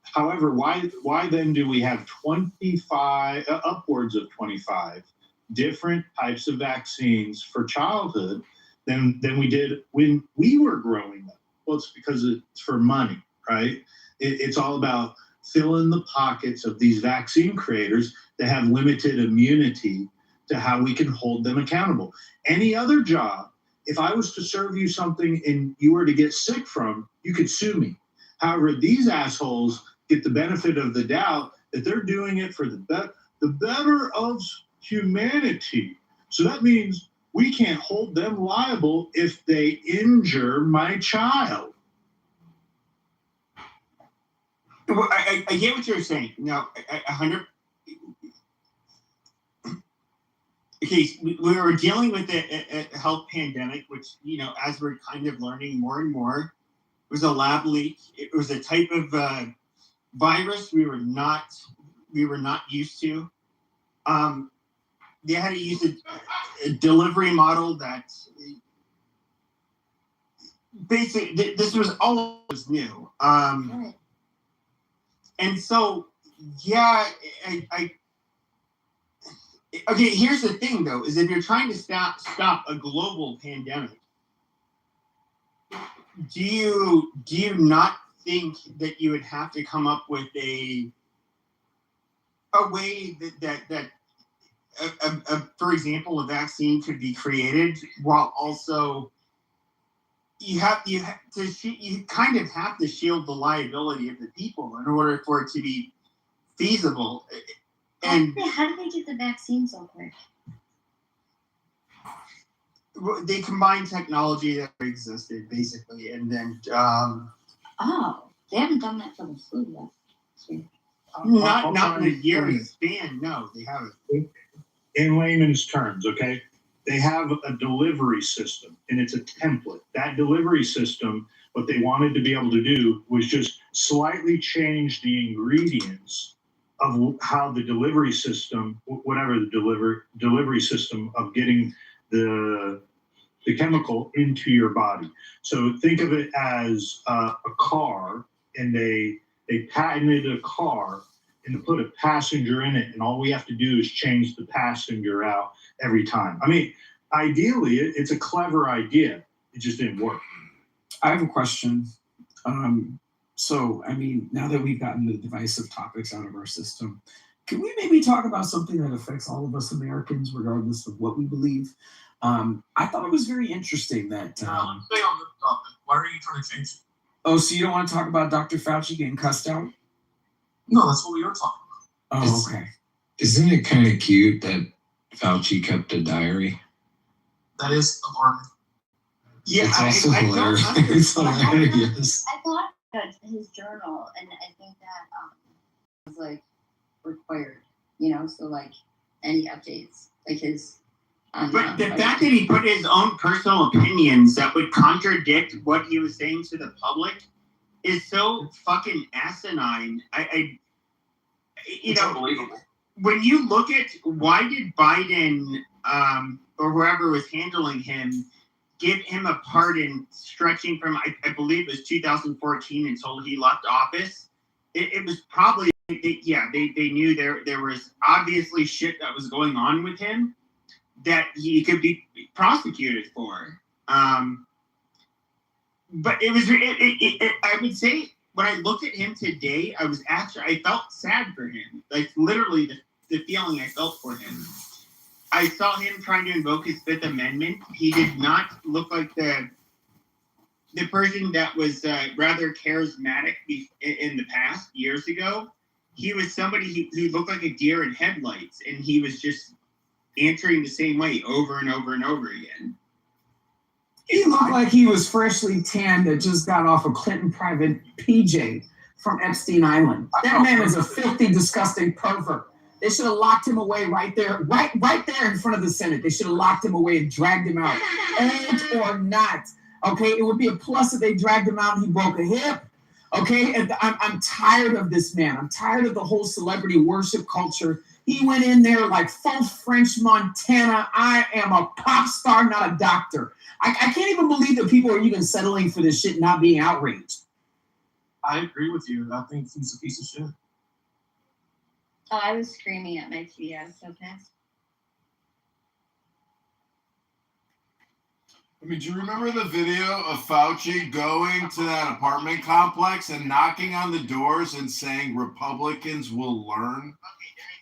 However, why then do we have 25, upwards of 25 different types of vaccines for childhood than we did when we were growing up? Well, it's because it's for money, right? It's all about filling the pockets of these vaccine creators that have limited immunity to how we can hold them accountable. Any other job, if I was to serve you something and you were to get sick from, you could sue me. However, these assholes get the benefit of the doubt that they're doing it for the better of humanity. So that means we can't hold them liable if they injure my child. Well, I get what you're saying. Now, 100. Okay, we were dealing with a health pandemic, which, you know, as we're kind of learning more and more, was a lab leak. It was a type of virus we were not used to. They had to use a delivery model that basically this was all was new. And so, yeah, okay. Here's the thing, though: is if you're trying to stop a global pandemic, do you not think that you would have to come up with a way that for example, a vaccine could be created while also you kind of have to shield the liability of the people in order for it to be feasible. And how did they get the vaccine so quick? They combined technology that existed basically, and then they haven't done that for the flu yet. Not in a year span. No, they haven't. In layman's terms, okay, they have a delivery system, and it's a template. That delivery system, what they wanted to be able to do was just slightly change the ingredients of how the delivery system, whatever the delivery system of getting the chemical into your body. So think of it as a car, and they patented a car and to put a passenger in it, and all we have to do is change the passenger out every time. I mean, ideally, it's a clever idea. It just didn't work. I have a question. So, I mean, now that we've gotten the divisive topics out of our system, can we maybe talk about something that affects all of us Americans, regardless of what we believe? I thought it was very interesting that... Stay on the topic. Why are you trying to change it? Oh, so you don't want to talk about Dr. Fauci getting cussed out? No, that's what we are talking about. Oh, okay. Isn't it kind of cute that Fauci kept a diary? That is alarming. Yeah, it's also hilarious. It's hilarious. I thought that his journal, and I think that was like required, you know, so like any updates, like his But the fact that he put his own personal opinions that would contradict what he was saying to the public is so fucking asinine. It's unbelievable. When you look at why did Biden or whoever was handling him give him a pardon stretching from I believe it was 2014 until he left office, it was probably they knew there was obviously shit that was going on with him that he could be prosecuted for. But it was I would say when I looked at him today, I felt sad for him. Like literally the feeling I felt for him. I saw him trying to invoke his Fifth Amendment. He did not look like the person that was rather charismatic in the past, years ago. He was somebody who looked like a deer in headlights, and he was just answering the same way over and over and over again. He looked like he was freshly tanned that just got off a Clinton private PJ from Epstein Island. That man is a filthy, disgusting pervert. They should have locked him away right there in front of the Senate. They should have locked him away and dragged him out. Old or not, okay? It would be a plus if they dragged him out and he broke a hip, okay? And I'm tired of this man. I'm tired of the whole celebrity worship culture. He went in there like full French Montana. I am a pop star, not a doctor. I can't even believe that people are even settling for this shit, not being outraged. I agree with you. I think he's a piece of shit. Oh, I was screaming at my TV. I was so pissed. I mean, do you remember the video of Fauci going to that apartment complex and knocking on the doors and saying Republicans will learn?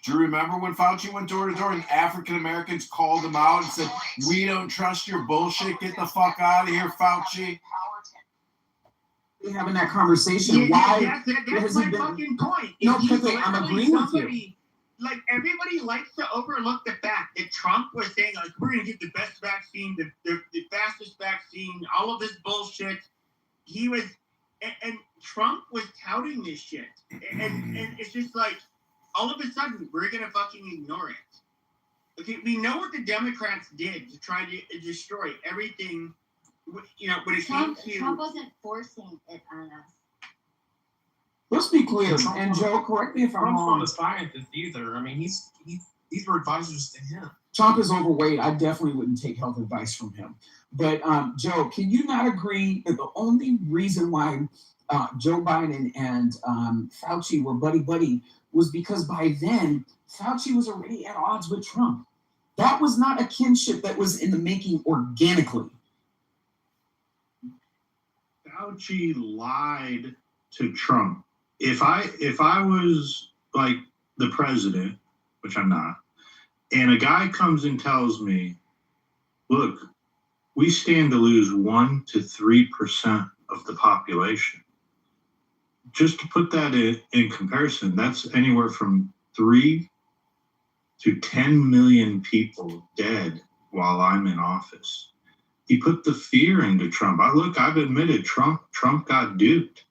Do you remember when Fauci went door to door and African Americans called him out and said, "We don't trust your bullshit. Get the fuck out of here, Fauci"? Having that conversation. Yeah, why? That's my fucking point. No, Pepe, I'm agreeing with you. Like, everybody likes to overlook the fact that Trump was saying, like, we're going to get the best vaccine, the fastest vaccine, all of this bullshit. He was, and Trump was touting this shit. And it's just like, all of a sudden, we're going to fucking ignore it. Okay, we know what the Democrats did to try to destroy everything. You know, when it came to Trump wasn't forcing it on us. Let's be clear, and Joe, correct me if I'm Trump's wrong. not a scientist either. I mean, these were advisors to him. Trump is overweight. I definitely wouldn't take health advice from him. But Joe, can you not agree that the only reason why Joe Biden and Fauci were buddy-buddy was because by then, Fauci was already at odds with Trump. That was not a kinship that was in the making organically. Fauci lied to Trump. If I was like the president, which I'm not, and a guy comes and tells me, look, we stand to lose 1 to 3% of the population. Just to put that in comparison, that's anywhere from 3 to 10 million people dead while I'm in office. He put the fear into Trump. I've admitted Trump got duped.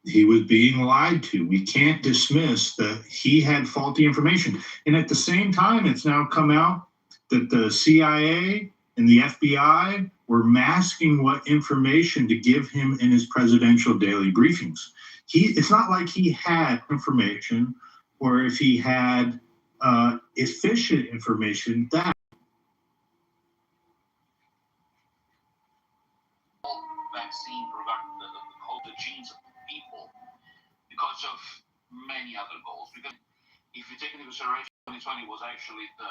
He was being lied to. We can't dismiss that he had faulty information. And at the same time, it's now come out that the CIA and the FBI were masking what information to give him in his presidential daily briefings. It's not like he had information, or if he had efficient information that vaccine regarding the genes of people because of many other goals. Because if you take into consideration 2020 was actually the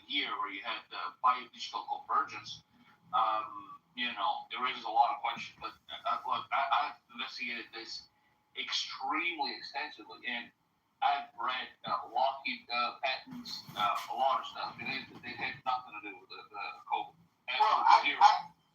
year where you had the biodigital convergence, it raises a lot of questions. But I've investigated this extremely extensively, and I've read Lockheed patents, a lot of stuff, and it had nothing to do with the COVID. Well,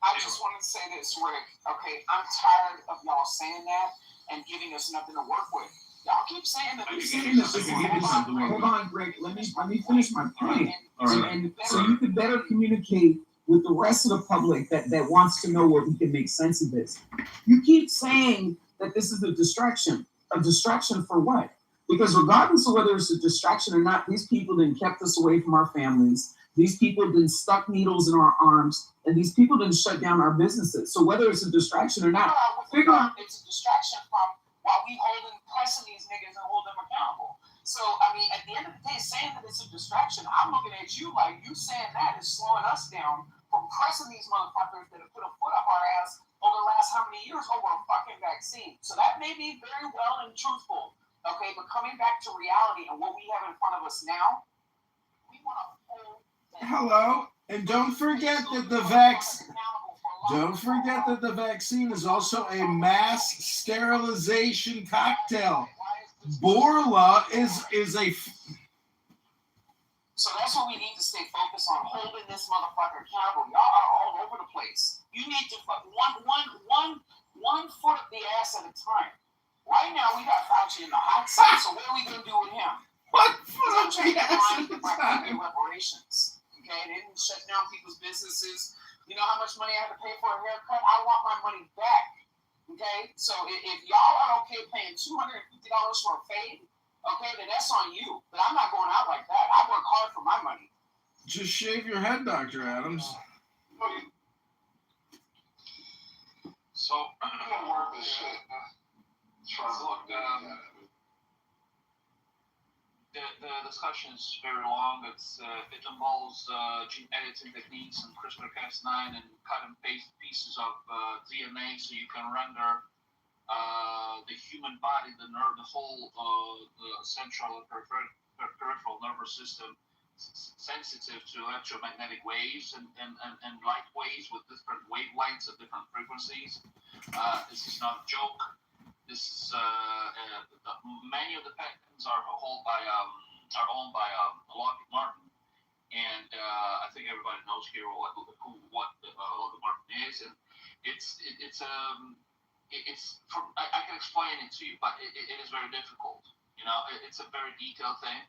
I just wanted to say this, Rick. Okay, I'm tired of y'all saying that and giving us nothing to work with. Y'all keep saying that. Hold on, Rick. Let me finish my point. And so you can better communicate with the rest of the public that wants to know where we can make sense of this. You keep saying that this is a distraction. A distraction for what? Because regardless of whether it's a distraction or not, these people then kept us away from our families. These people then stuck needles in our arms, and these people then shut down our businesses. So whether it's a distraction or not, figure out it's a distraction from while we pressing these niggas and hold them accountable. So, I mean, at the end of the day, saying that it's a distraction, I'm looking at you like you saying that is slowing us down from pressing these motherfuckers that have put a foot up our ass over the last how many years over a fucking vaccine. So that may be very well and truthful, okay? But coming back to reality and what we have in front of us now, we want to pull. Hello, and don't forget that the vaccine is also a mass sterilization cocktail. Borla is a. So that's what we need to stay focused on, holding this motherfucker accountable. Y'all are all over the place. You need to one foot up the ass at a time. Right now, we got Fauci in the hot seat, so what are we going to do with him? One foot up the ass at a time. Reparations. Okay, they didn't shut down people's businesses. You know how much money I had to pay for a haircut? I want my money back. Okay, so if y'all are okay paying $250 for a fade, okay, then that's on you. But I'm not going out like that. I work hard for my money. Just shave your head, Dr. Adams. So, I'm gonna work this shit. Look, the discussion is very long. It involves gene editing techniques and CRISPR-Cas9 and cut and paste pieces of DNA so you can render the human body, the whole the central and peripheral nervous system sensitive to electromagnetic waves and light waves with different wavelengths at different frequencies. This is not a joke. This is many of the patents are owned by Lockheed Martin, and I think everybody knows here what Lockheed Martin is, and it's I can explain it to you, but it is very difficult. You know, it's a very detailed thing.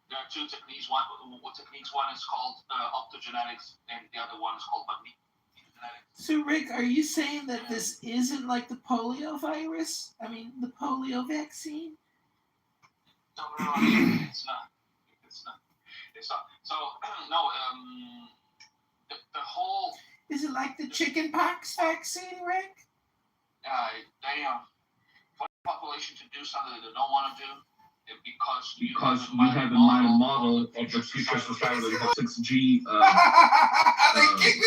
There are two techniques. One is called optogenetics, and the other one is called magnetic. So, Rick, are you saying that this isn't like the polio virus? I mean, the polio vaccine? No, it's not. So, no, the whole... Is it like the chicken pox vaccine, Rick? For the population to do something they don't want to do, because you have in mind a model of the future society with 6G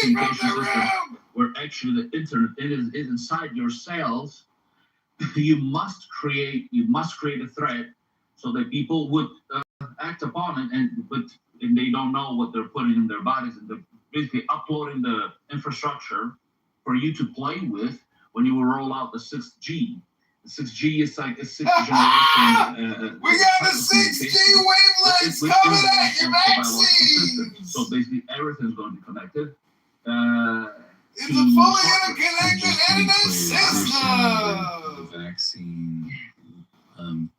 communication system, where actually the internet is inside your cells. You must create a threat so that people would act upon it, and they don't know what they're putting in their bodies, and they're basically uploading the infrastructure for you to play with when you will roll out the 6G. 6G is like a sixth generation. We got the 6G wavelengths coming at your vaccine. So basically, everything's going to be connected. It's a fully interconnected internet The system. vaccine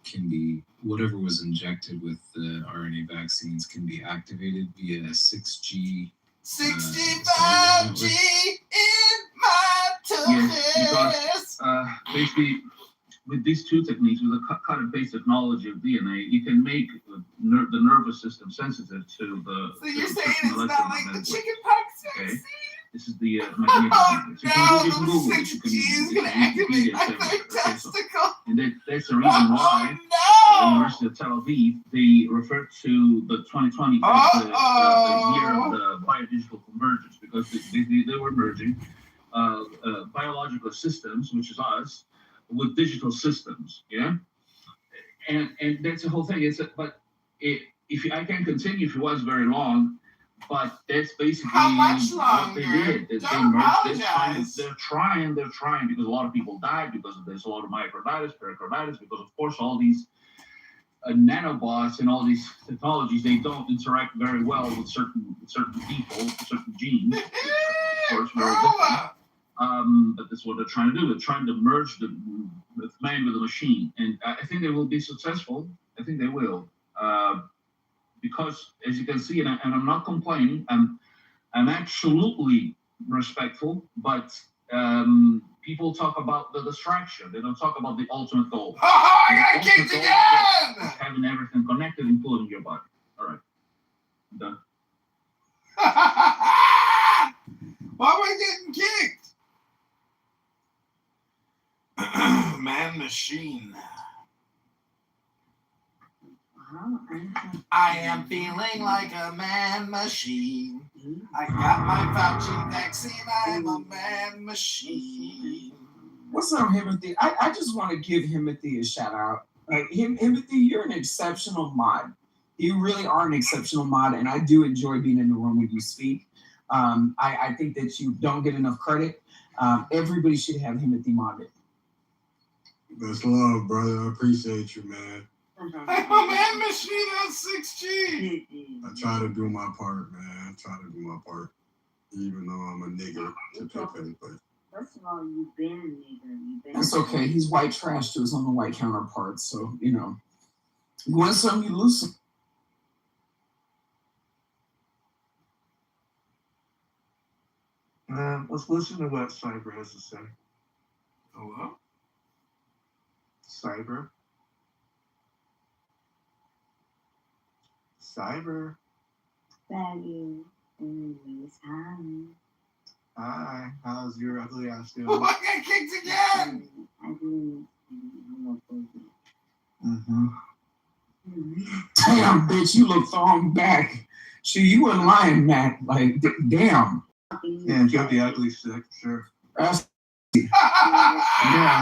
can be, whatever was injected with the RNA vaccines can be activated via 6G. 65G in my tuchus. Yes, because basically, with these two techniques, with the cut and paste technology of DNA, you can make the nervous system sensitive to the. So you're saying it's not like the chicken pox vaccine? This is the magnetic. Oh no, 6G is going to activate my testicle. And that's the reason why the University of Tel Aviv, they refer to the 2020 as the year of the biodigital convergence, because they were merging biological systems, which is us, with digital systems, yeah, and that's the whole thing. I can continue if it was very long, but that's basically what they did. They merged. They're trying because a lot of people died because of this. A lot of myocarditis, pericarditis, because of course all these nanobots and all these technologies, they don't interact very well with certain people, certain genes. Of course, very different. But that's what they're trying to do. They're trying to merge the man with the machine, and I think they will be successful. I think they will, because as you can see, and I'm not complaining. I'm absolutely respectful, but people talk about the distraction. They don't talk about the ultimate goal. I got kicked again! Having everything connected, including your body. All right, I'm done. Why am I getting kicked? Man machine. I am feeling like a man machine. I got my Fauci vaccine. I am a man machine. What's up, Himothy? I just want to give Himothy a shout out. Himothy, you're an exceptional mod. You really are an exceptional mod, and I do enjoy being in the room when you speak. I think that you don't get enough credit. Everybody should have Himothy modded. That's love, brother. I appreciate you, man. I'm a man machine on 6G. I try to do my part, man. I try to do my part. Even though I'm a nigger to Pepe, but First of all, you've been a nigger. That's okay. He's white trash to his own white counterparts, so you know. You win some, you lose some. Let's listen to what Cyber has to say. Hello? Cyber. Cyber. Faggy. Hi. Hi. How's your ugly ass doing? Oh, I got kicked again! I do. Damn, bitch, you look thrown back. Shit, you weren't lying, Matt. Like, damn. Yeah, you got the ugly stick, sure. Yeah,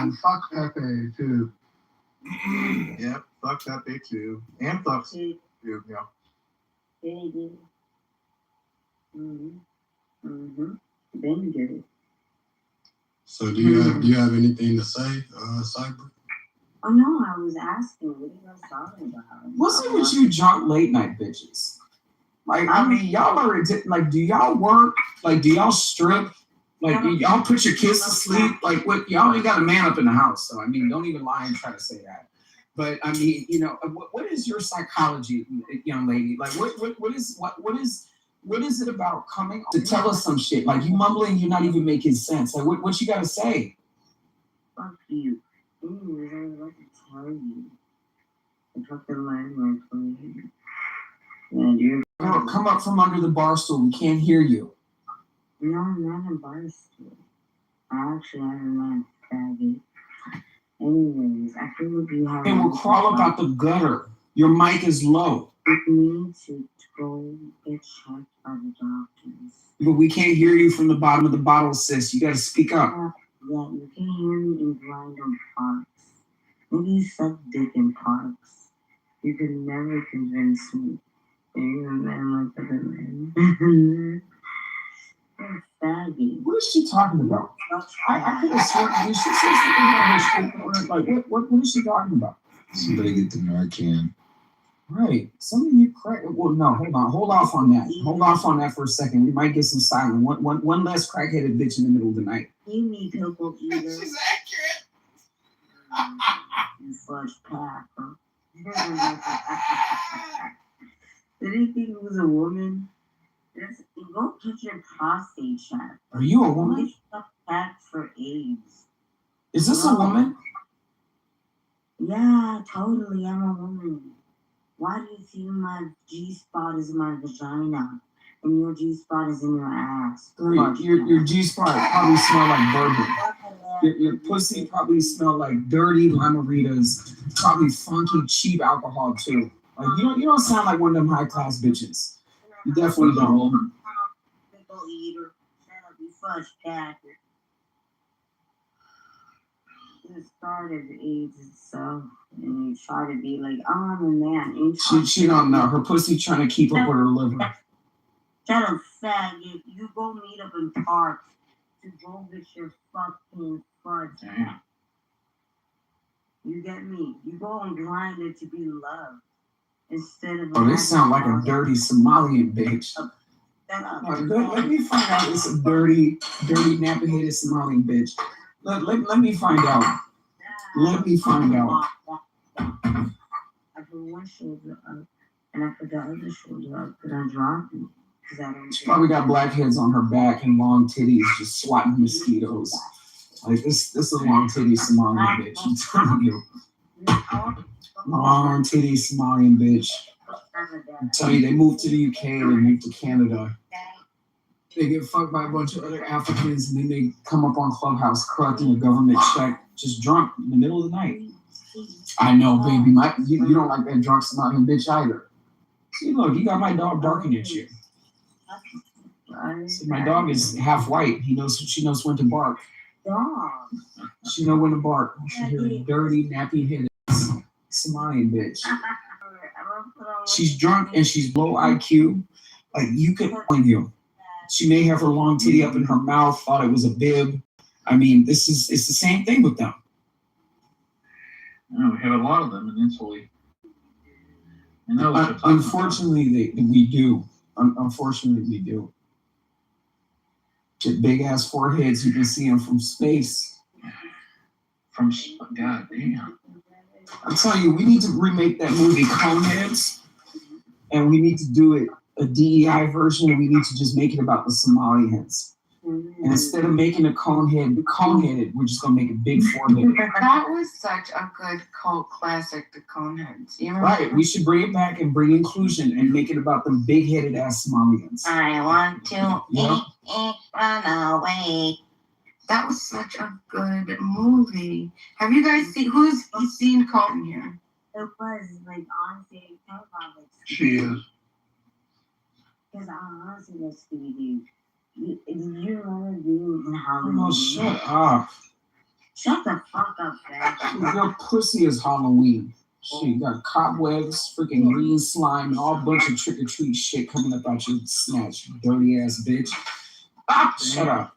and fuck Pepe too. Yep, fuck Pepe too. And fuck you, yeah. Then did it. so do you have anything to say, Cyber? Oh no, I was asking, what are you guys talking about? What's it with you drunk late night bitches? Like, I mean, y'all are like, do y'all work? Like, do y'all strip? Like, do y'all put your kids to sleep? Like, what? Y'all ain't got a man up in the house, so I mean, don't even lie and try to say that. But I mean, you know, what is your psychology, young lady? Like, what is it about coming to tell us some shit? Like, you mumbling, you're not even making sense. Like, what you got to say? Fuck you. Anyways, I was about to tell you. I took the line for you. And you're Come up from under the bar stool. We can't hear you. No, I'm not a bar stool. I actually have a man faggot. Anyways, I feel like you have. It will crawl up out the gutter. Your mic is low. You need to go get checked by the doctors. But we can't hear you from the bottom of the bottle, sis. You got to speak up. Yeah, you can hear me in blind on parks. Maybe you suck dick in parks. You could never convince me. You're a man like other men. You're a faggot. What is she talking about? I could have sworn she said something about her street corner. Like, what is she talking about? Somebody get the Narcan. Right. Some of you crack. Well, no, hold on. Hold off on that. Hold off on that for a second. We might get some silence. One less crackheaded bitch in the middle of the night. You need pickle eater. She's accurate. You fudge packer. Did he think it was a woman? Go get your prostate checked. Are you a woman? Get checked for AIDS. Is this a woman? Yeah, totally. I'm a woman. Why do you think my G-spot is in my vagina and your G-spot is in your ass? Your G-spot probably smell like bourbon. Your pussy probably smell like dirty limeritas, probably funky cheap alcohol too. Like you don't sound like one of them high class bitches. You definitely don't. Pickle eater. Shut up, you fudge packer. You started AIDS itself, and you try to be like, oh, I'm a man. She don't know. Her pussy trying to keep up with her liver. Shut up, faggot. You go meet up in parks to go get your fucking fudge. Damn. You get me? You go on Grindr to be loved instead of. Oh, they sound like a dirty Somalian bitch. Shut up. Let me find out it's a dirty nappy-headed Somalian bitch. Let me find out. Let me find out. I put one shoulder up and I put the other shoulder up, but I dropped it because I don't. She probably got blackheads on her back and long titties just swatting mosquitoes. Like this is a long titty Somalian bitch. I'm telling you. Long titty Somalian bitch. I'm telling you, they moved to the UK, they moved to Canada. They get fucked by a bunch of other Africans, and then they come up on Clubhouse collecting a government check, just drunk in the middle of the night. I know, baby. You don't like that drunk Somalian bitch either. See, look, you got my dog barking at you. See, my dog is half white. She knows when to bark. She knows when to bark. She hear a dirty, nappy headed Somalian bitch. She's drunk and she's low IQ. Like, you could argue. She may have her long titty up in her mouth, thought it was a bib. I mean, it's the same thing with them. We have a lot of them in Italy. Unfortunately, we do. Unfortunately, we do. Big ass foreheads, you can see them from space. God damn. I'm telling you, we need to remake that movie Coneheads, and we need to do it a DEI version. We need to just make it about the Somali heads. And instead of making a coneheaded, we're just gonna make a big forehead. That was such a good cult classic, the Coneheads. You remember? Right, we should bring it back and bring inclusion and make it about them big-headed ass Somalians. I want to run away. That was such a good movie. Have you guys seen Colton here? It was like honestly, kind of like. She is. Because honestly, this Stevie. You remember you in Halloween? Oh, shut up. Shut the fuck up, bitch. Your pussy is Halloween. Shit, you got cobwebs, freaking green slime, and all bunch of trick-or-treat shit coming up out your snatch, you dirty ass bitch. Shut up.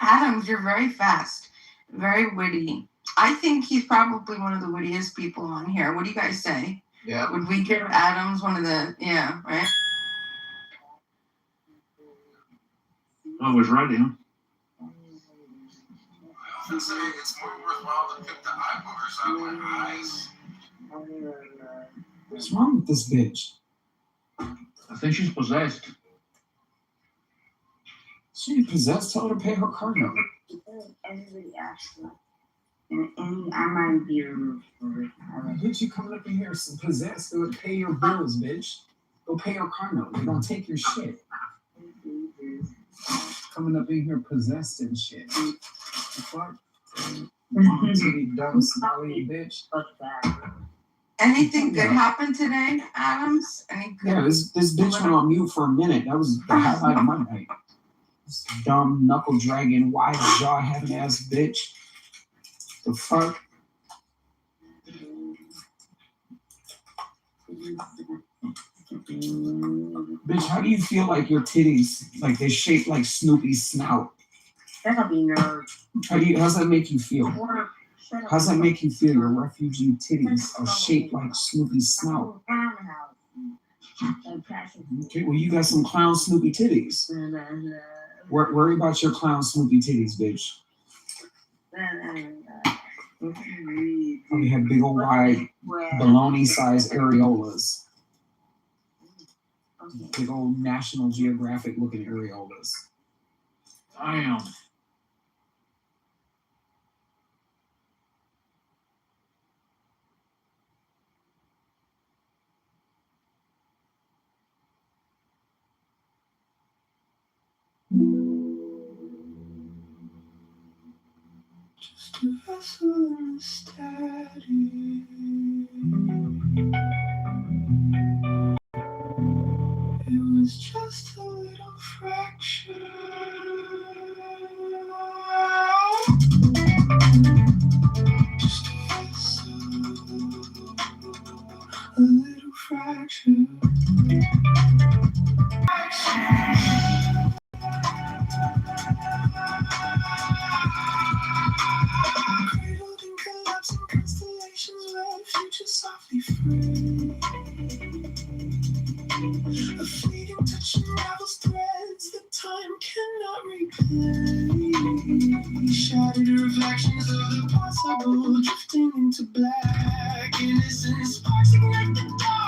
Adams, you're very fast, very witty. I think he's probably one of the wittiest people on here. What do you guys say? Yeah. Would we give Adams one of the, right? I was ready, huh? I say it's more worthwhile to pick the eyeballs out of my eyes. What's wrong with this bitch? I think she's possessed. She possessed? Tell her to pay her car note. Everybody asked me. And I might be removed for it. Bitch, you coming up in here possessed? Go pay your bills, bitch. Go pay your car note. They're gonna take your shit. Coming up in here possessed and shit. The fuck? Dumb Somali bitch. Anything good happened today, Adams? Yeah, this bitch went on mute for a minute. That was the highlight of my night. This dumb knuckle dragging, wide jaw having ass bitch. The fuck? Bitch, how do you feel like your titties, like they're shaped like Snoopy's snout? That'll be nerve. How's that make you feel? How's that make you feel? Your refugee titties are shaped like Snoopy's snout. Okay, well, you got some clown Snoopy titties. Worry about your clown Snoopy titties, bitch. You have big old wide baloney-sized areolas. Big old National Geographic looking areolas. Damn. Just a vessel in a steady. It was just a little fraction. Just a vessel, a little fraction. Cradled in collapsing constellations where the future softly free. A fleeting touch unravels threads that time cannot replay. Shattered reflections of the possible drifting into black. Innocent sparks ignite the dark.